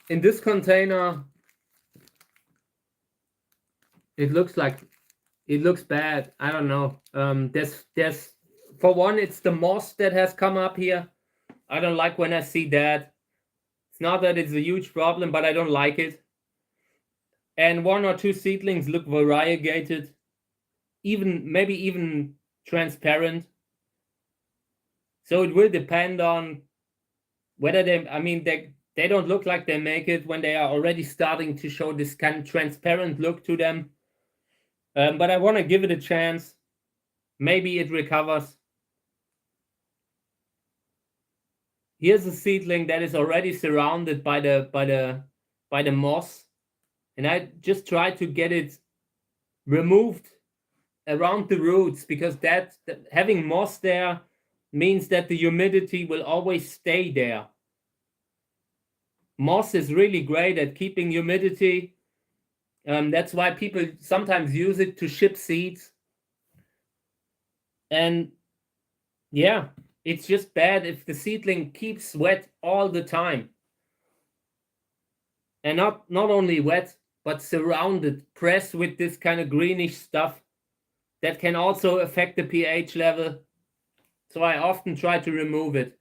In this container, it looks bad. I don't know. There's for one, it's the moss that has come up here. I don't like when I see that. It's not that it's a huge problem, but I don't like it. And 1 or 2 seedlings look variegated, maybe even transparent. So it will depend on whether they don't look like they make it when they are already starting to show this kind of transparent look to them. But I want to give it a chance. Maybe it recovers. Here's a seedling that is already surrounded by the moss, and I just try to get it removed around the roots, because that having moss there means that the humidity will always stay there. Moss is really great at keeping humidity. That's why people sometimes use it to ship seeds. And yeah, it's just bad if the seedling keeps wet all the time. And not only wet, but surrounded, pressed with this kind of greenish stuff that can also affect the pH level. So I often try to remove it.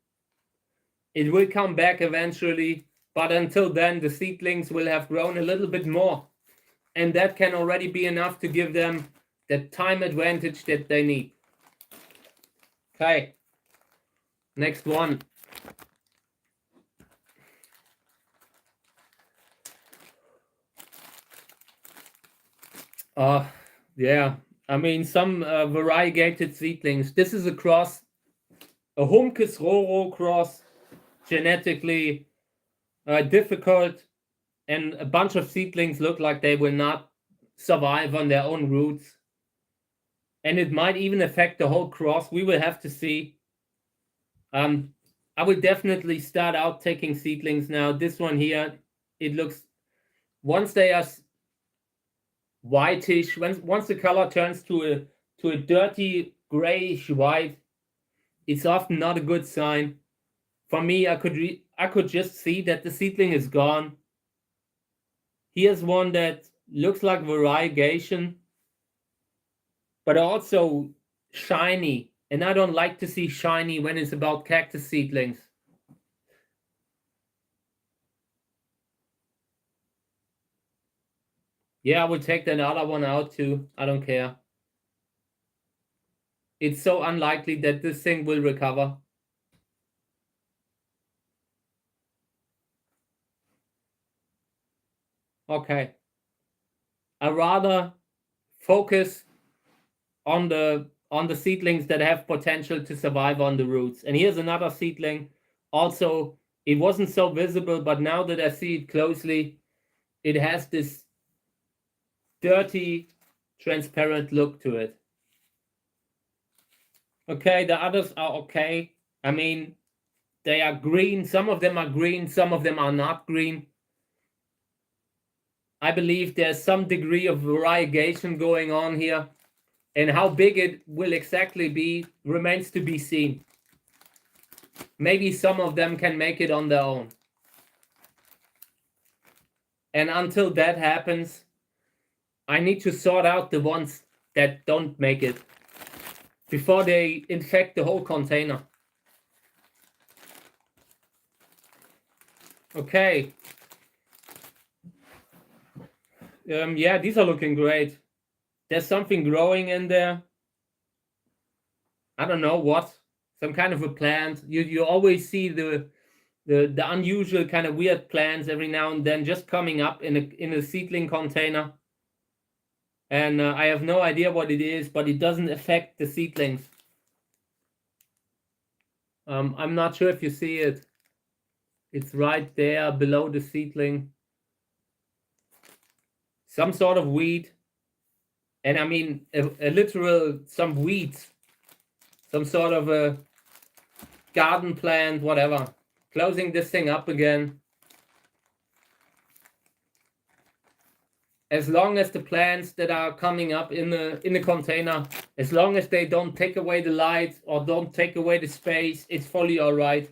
It will come back eventually, but until then, the seedlings will have grown a little bit more. And that can already be enough to give them the time advantage that they need. Okay, next one. Yeah, I mean, some variegated seedlings. This is a cross, a Humkes Roro cross, genetically difficult, and a bunch of seedlings look like they will not survive on their own roots. And it might even affect the whole cross. We will have to see. I will definitely start out taking seedlings now. This one here, it looks, once they are whitish, once the color turns to a dirty grayish white, it's often not a good sign. For me, I could just see that the seedling is gone. Here's one that looks like variegation, but also shiny. And I don't like to see shiny when it's about cactus seedlings. Yeah, I would take that other one out too. I don't care. It's so unlikely that this thing will recover. Okay. I rather focus on the seedlings that have potential to survive on the roots. And here's another seedling. Also, it wasn't so visible, but now that I see it closely, it has this dirty, transparent look to it. Okay, the others are okay. I mean, they are green. Some of them are green, some of them are not green. I believe there's some degree of variegation going on here. And how big it will exactly be remains to be seen. Maybe some of them can make it on their own. And until that happens, I need to sort out the ones that don't make it before they infect the whole container. Okay. Yeah, these are looking great. There's something growing in there. I don't know what. Some kind of a plant. You always see the unusual kind of weird plants every now and then just coming up in a seedling container. And I have no idea what it is, but it doesn't affect the seedlings. I'm not sure if you see it. It's right there below the seedling. Some sort of weed. And I mean, a literal, some weeds. Some sort of a garden plant, whatever. Closing this thing up again. As long as the plants that are coming up in the container, as long as they don't take away the light or don't take away the space, it's fully all right.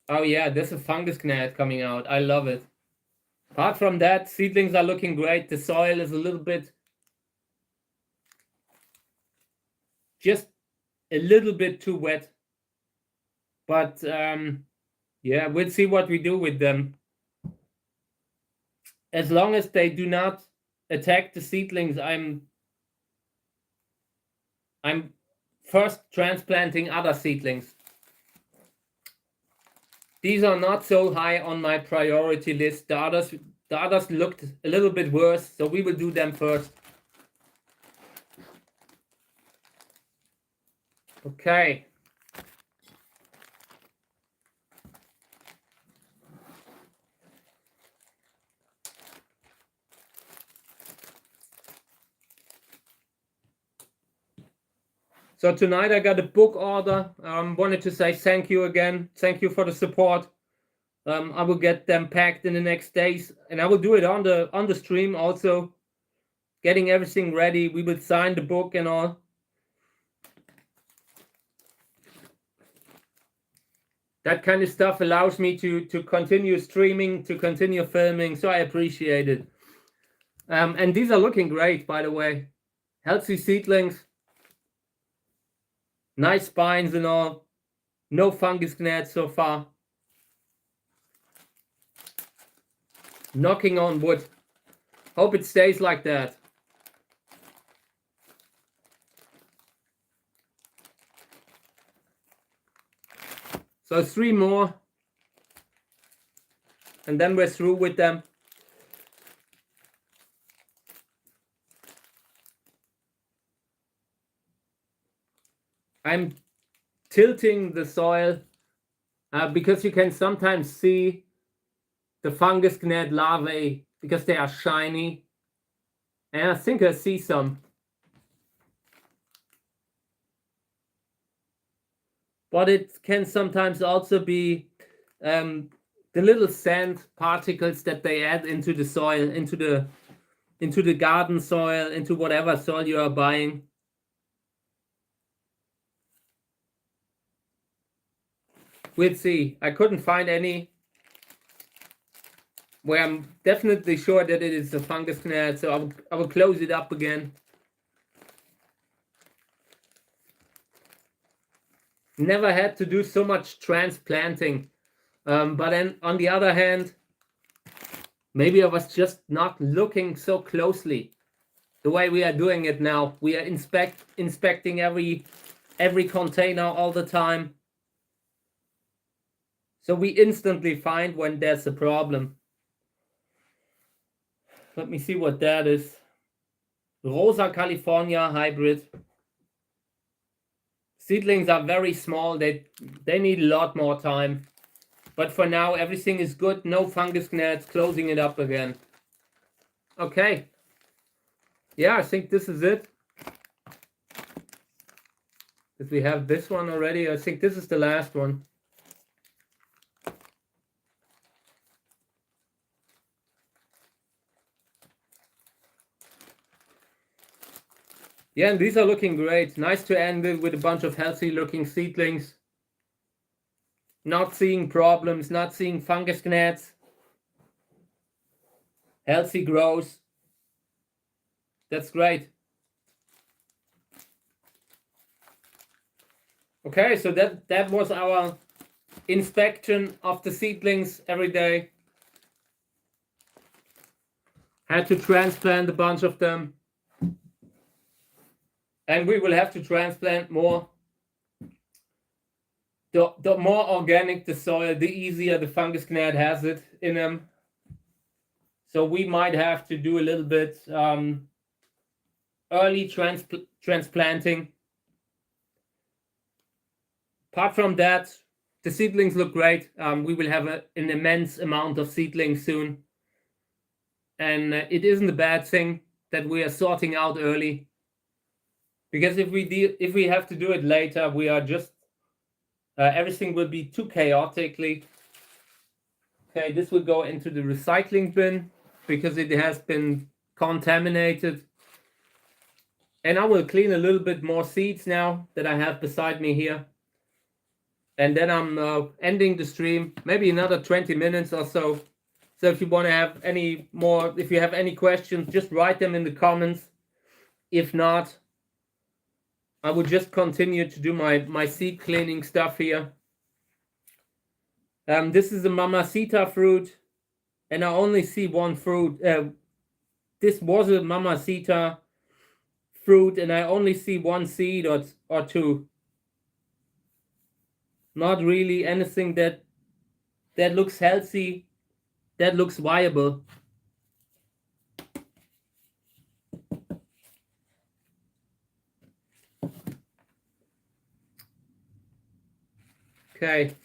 Oh yeah, there's a fungus gnat coming out. I love it. Apart from that, seedlings are looking great. The soil is a little bit, just a little bit too wet. But yeah, we'll see what we do with them. As long as they do not attack the seedlings, I'm first transplanting other seedlings. These are not so high on my priority list. The others looked a little bit worse, so we will do them first. Okay. So tonight I got a book order. Wanted to say thank you again. Thank you for the support. I will get them packed in the next days, and I will do it on the stream also. Getting everything ready. We will sign the book and all. That kind of stuff allows me to continue streaming, to continue filming, so I appreciate it. And these are looking great, by the way. Healthy seedlings. Nice spines and all. No fungus gnats so far. Knocking on wood. Hope it stays like that. So 3 more. And then we're through with them. I'm tilting the soil because you can sometimes see the fungus gnat larvae because they are shiny. And I think I see some. But it can sometimes also be the little sand particles that they add into the soil, into the garden soil, into whatever soil you are buying. We'll see. I couldn't find any where I'm definitely sure that it is a fungus gnat, so I will close it up again. Never had to do so much transplanting. But then on the other hand, maybe I was just not looking so closely the way we are doing it now. We are inspecting every container all the time. So we instantly find when there's a problem. Let me see what that is. Rosa California hybrid. Seedlings are very small. They need a lot more time. But for now, everything is good. No fungus gnats. Closing it up again. Okay. Yeah, I think this is it. If we have this one already, I think this is the last one. Yeah, and these are looking great. Nice to end it with a bunch of healthy looking seedlings. Not seeing problems, not seeing fungus gnats. Healthy growth. That's great. Okay, so that was our inspection of the seedlings every day. Had to transplant a bunch of them. And we will have to transplant more. The more organic the soil, the easier the fungus gnat has it in them. So we might have to do a little bit early transplanting. Apart from that, the seedlings look great. We will have an immense amount of seedlings soon. And it isn't a bad thing that we are sorting out early. Because if we have to do it later, we are just everything will be too chaotically. Okay, this will go into the recycling bin because it has been contaminated. And I will clean a little bit more seeds now that I have beside me here. And then I'm ending the stream, maybe another 20 minutes or so. So if you want to have any more, if you have any questions, just write them in the comments. If not, I will just continue to do my seed cleaning stuff here. This is a Mamacita fruit, and I only see one fruit. This was a Mamacita fruit, and I only see one seed or two. Not really anything that looks healthy, that looks viable. Okay.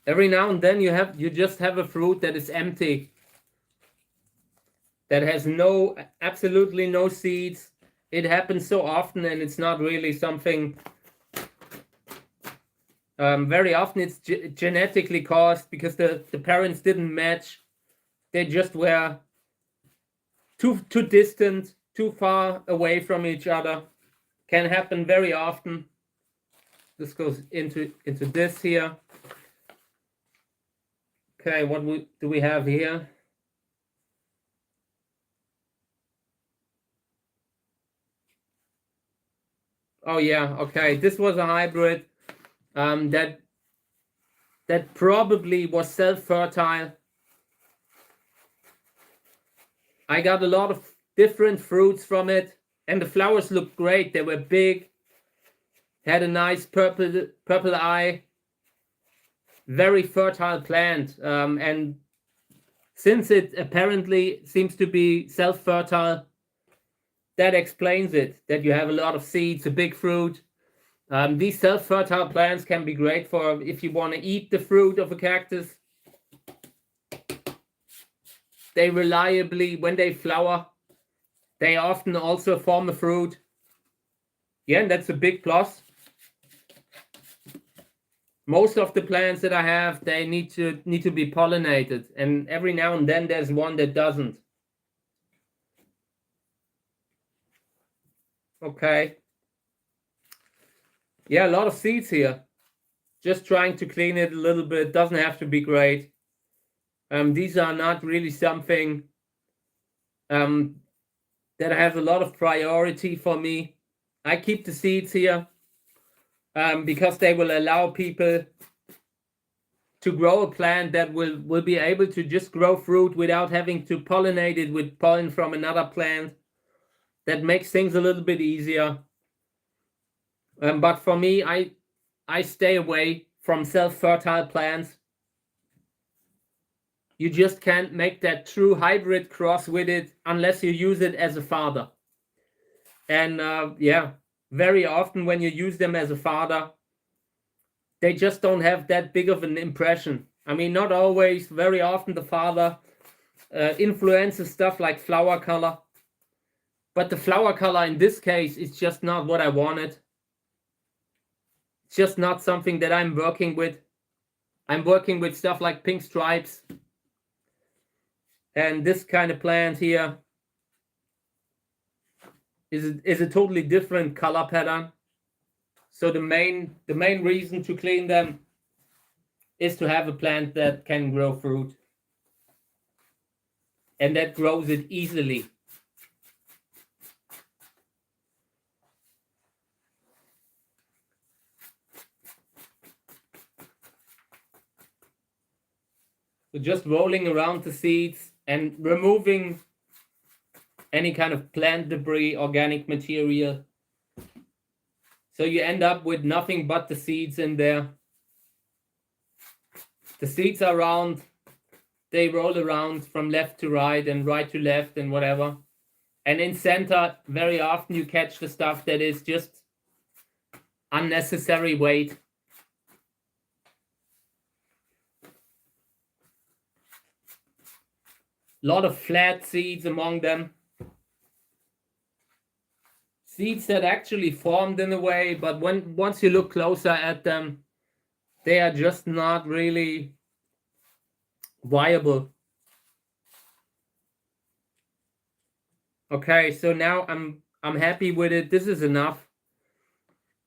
Every now and then you just have a fruit that is empty, that has absolutely no seeds. It happens so often, and it's not really something. Very often it's genetically caused because the parents didn't match. They just were too distant, too far away from each other. Can happen very often. This goes into this here. Okay, what do we have here? Oh yeah, okay. This was a hybrid that probably was self-fertile. I got a lot of different fruits from it, and the flowers looked great. They were big, had a nice purple eye, very fertile plant. And since it apparently seems to be self-fertile, that explains it, that you have a lot of seeds, a big fruit. These self-fertile plants can be great for if you want to eat the fruit of a cactus. They reliably, when they flower, they often also form a fruit. Yeah, and that's a big plus. Most of the plants that I have, they need to be pollinated, and every now and then there's one that doesn't. Okay. Yeah, a lot of seeds here. Just trying to clean it a little bit. Doesn't have to be great. These are not really something that has a lot of priority for me. I keep the seeds here because they will allow people to grow a plant that will be able to just grow fruit without having to pollinate it with pollen from another plant. That makes things a little bit easier. But for me, I stay away from self-fertile plants. You just can't make that true hybrid cross with it unless you use it as a fodder. And yeah, very often when you use them as a fodder, they just don't have that big of an impression. I mean, not always, very often the fodder influences stuff like flower color. But the flower color in this case is just not what I wanted. It's just not something that I'm working with. I'm working with stuff like pink stripes. And this kind of plant here is a totally different color pattern. So the main reason to clean them is to have a plant that can grow fruit. And that grows it easily. So just rolling around the seeds and removing any kind of plant debris, organic material. So you end up with nothing but the seeds in there. The seeds are round. They roll around from left to right and right to left and whatever. And in center, very often you catch the stuff that is just unnecessary weight. A lot of flat seeds among them. Seeds that actually formed in a way, but once you look closer at them, they are just not really viable. Okay, so now I'm happy with it. This is enough.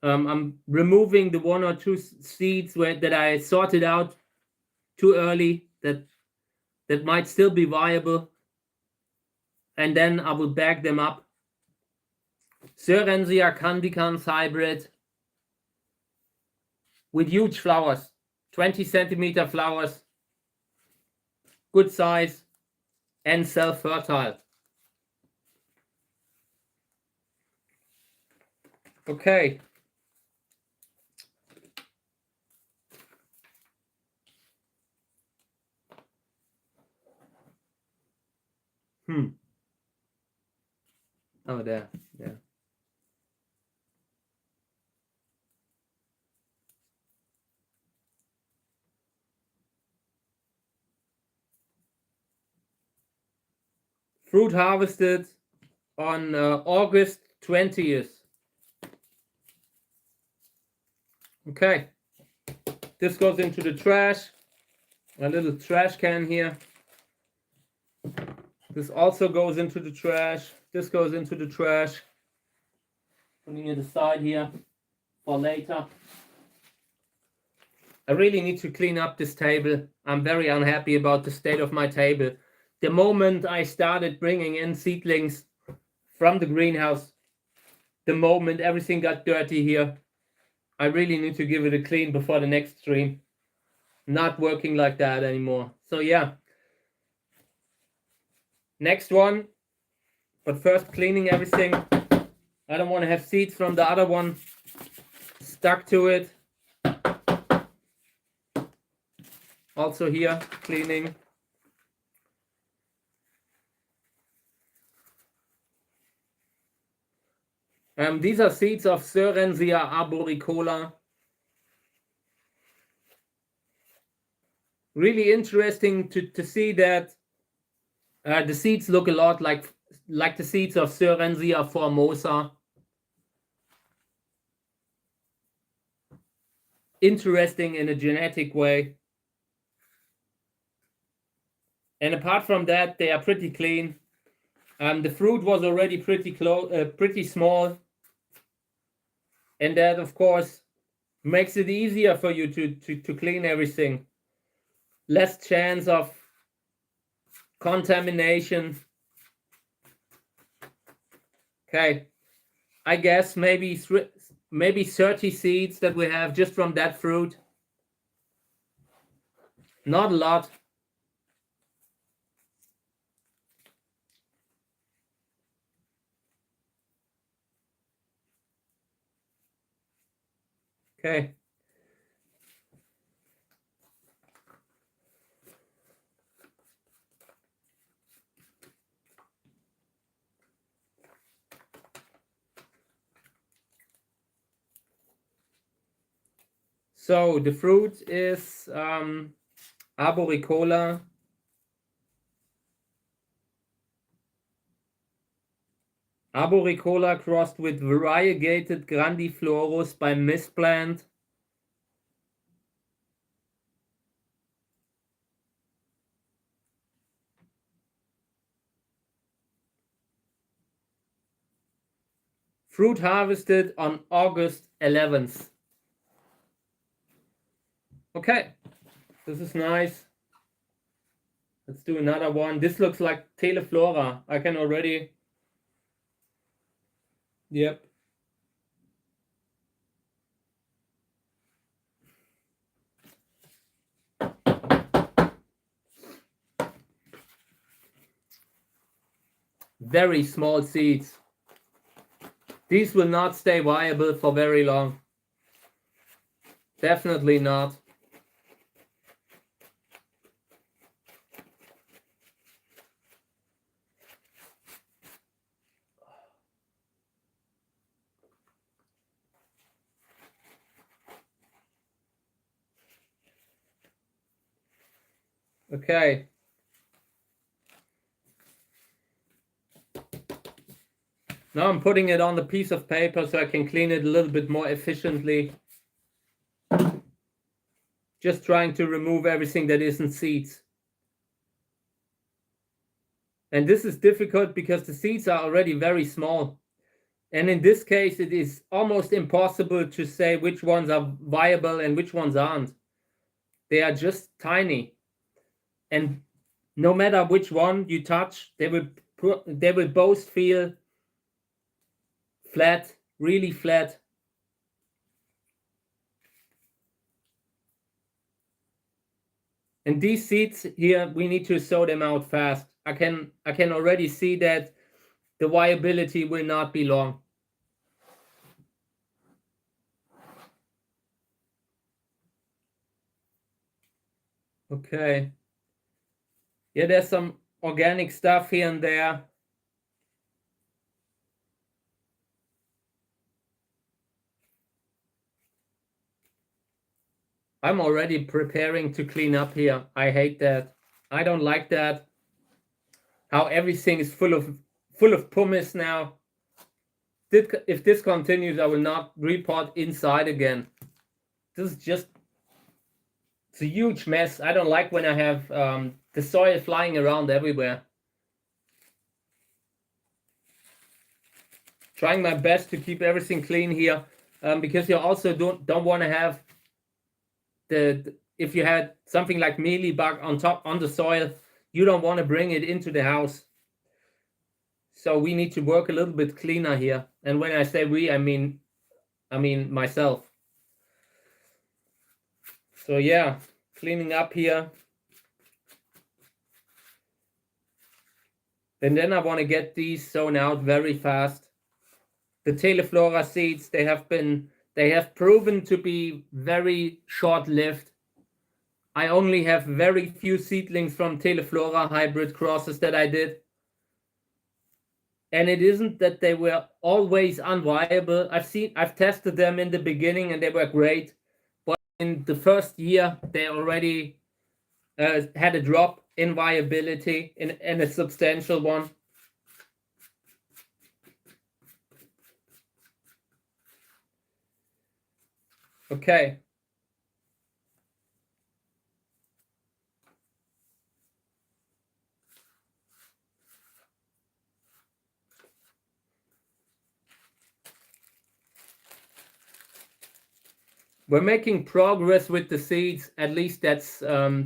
I'm removing the 1 or 2 seeds that I sorted out too early that might still be viable, and then I will bag them up. Sörensia candicans hybrid with huge flowers, 20 centimeter flowers, good size, and self-fertile. Okay. Oh, there. Fruit harvested on August 20th. Okay. This goes into the trash. A little trash can here. This also goes into the trash. This goes into the trash. Putting it aside here for later. I really need to clean up this table. I'm very unhappy about the state of my table. The moment I started bringing in seedlings from the greenhouse, the moment everything got dirty here, I really need to give it a clean before the next stream. Not working like that anymore. So yeah. Next one. But first cleaning everything. I don't want to have seeds from the other one stuck to it. Also here, cleaning. These are seeds of Sörensia arboricola. Really interesting to see that the seeds look a lot like the seeds of Sörensia formosa. Interesting in a genetic way. And apart from that, they are pretty clean. The fruit was already pretty small. And that, of course, makes it easier for you to clean everything. Less chance of contamination. Okay, I guess maybe 30 seeds that we have just from that fruit. Not a lot. Okay. So the fruit is arboricola. Arboricola crossed with variegated grandiflorus by Misplant. Fruit harvested on August 11th. Okay, this is nice. Let's do another one. This looks like Teleflora. I can already... Yep. Very small seeds. These will not stay viable for very long. Definitely not. Okay. Now I'm putting it on the piece of paper so I can clean it a little bit more efficiently. Just trying to remove everything that isn't seeds. And this is difficult because the seeds are already very small. And in this case, it is almost impossible to say which ones are viable and which ones aren't. They are just tiny. And no matter which one you touch, they will both feel flat, really flat. And these seeds here, we need to sow them out fast. I can already see that the viability will not be long. Okay. Yeah, there's some organic stuff here and there. I'm already preparing to clean up here. I hate that. I don't like that. How everything is full of pumice now. If this continues, I will not repot inside again. This is just, it's a huge mess. I don't like when I have the soil flying around everywhere. Trying my best to keep everything clean here, because you also don't want to have if you had something like mealybug on the soil, you don't want to bring it into the house. So we need to work a little bit cleaner here. And when I say we, I mean myself. So yeah, cleaning up here. And then I want to get these sown out very fast. The Teleflora seeds, they have proven to be very short-lived. I only have very few seedlings from Teleflora hybrid crosses that I did. And it isn't that they were always unviable. I've tested them in the beginning and they were great. But in the first year, they already had a drop in viability, and a substantial one. Okay. We're making progress with the seeds. At least that's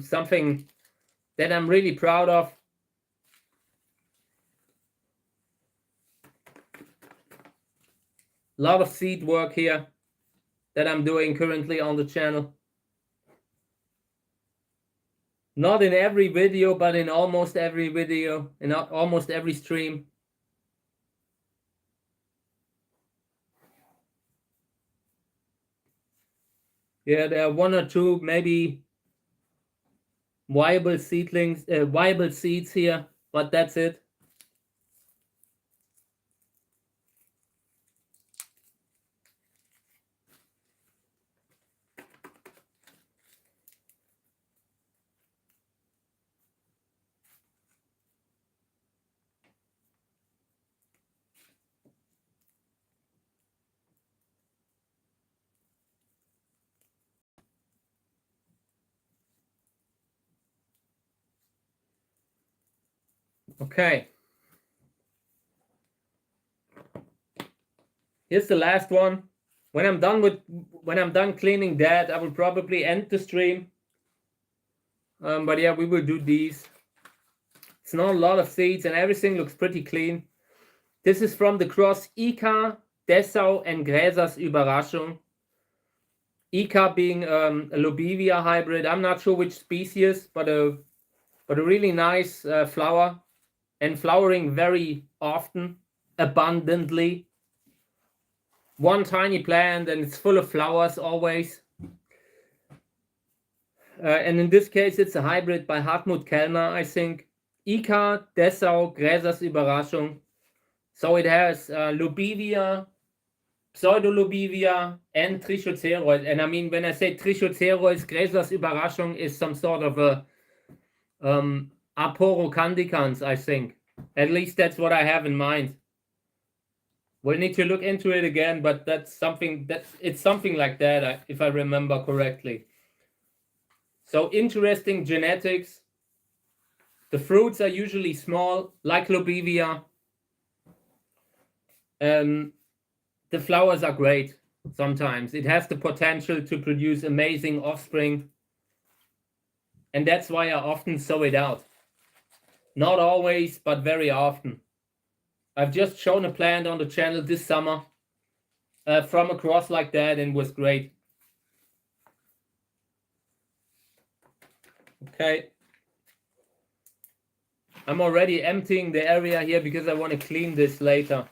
something that I'm really proud of. A lot of seed work here that I'm doing currently on the channel. Not in every video, but in almost every video, in almost every stream. Yeah, there are one or two maybe viable seedlings, viable seeds here, but that's it. Okay. Here's the last one. When I'm done cleaning that, I will probably end the stream. But yeah, we will do these. It's not a lot of seeds and everything looks pretty clean. This is from the cross Ika, Dessau and Gräsers Überraschung. Ika being a Lobivia hybrid. I'm not sure which species, but a really nice flower and flowering very often, abundantly. One tiny plant and it's full of flowers always. And in this case, it's a hybrid by Hartmut Kellner, I think. Ika, Dessau, Gräsers Überraschung. So it has Lobivia, Pseudolobivia, and Trichocereus. And I mean, when I say Trichocereus, Gräsers Überraschung is some sort of a Aporocandicans, I think. At least that's what I have in mind. We'll need to look into it again, but it's something like that, if I remember correctly. So interesting genetics. The fruits are usually small, like Lobivia. The flowers are great sometimes. It has the potential to produce amazing offspring. And that's why I often sow it out. Not always, but very often. I've just shown a plant on the channel this summer from a cross like that and was great. Okay. I'm already emptying the area here because I want to clean this later.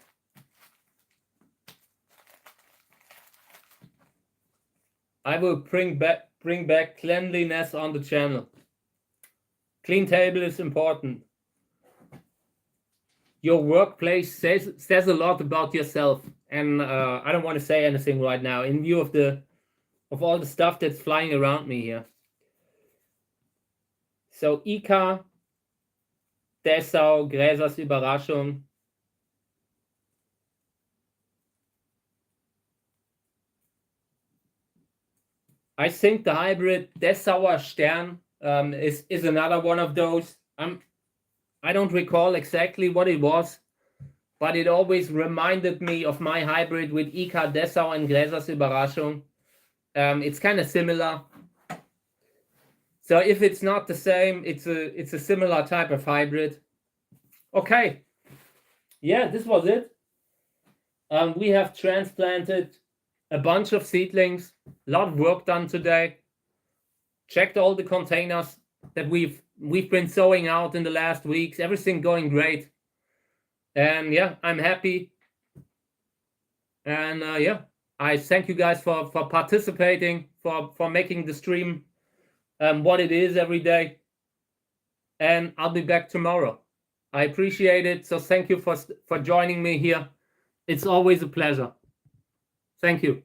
I will bring back cleanliness on the channel. Clean table is important. Your workplace says a lot about yourself, and I don't want to say anything right now in view of all the stuff that's flying around me here. So Ika, Dessau, Gräsers Überraschung. I think the hybrid Dessauer Stern is another one of those. I don't recall exactly what it was, but it always reminded me of my hybrid with Ika, Dessau and Gräsers Überraschung. It's kind of similar. So if it's not the same, it's a similar type of hybrid. Okay. Yeah, this was it. We have transplanted a bunch of seedlings. A lot of work done today. Checked all the containers that we've been sowing out in the last weeks. Everything going great. And yeah, I'm happy. And yeah, I thank you guys for participating, for making the stream what it is every day. And I'll be back tomorrow. I appreciate it. So thank you for joining me here. It's always a pleasure. Thank you.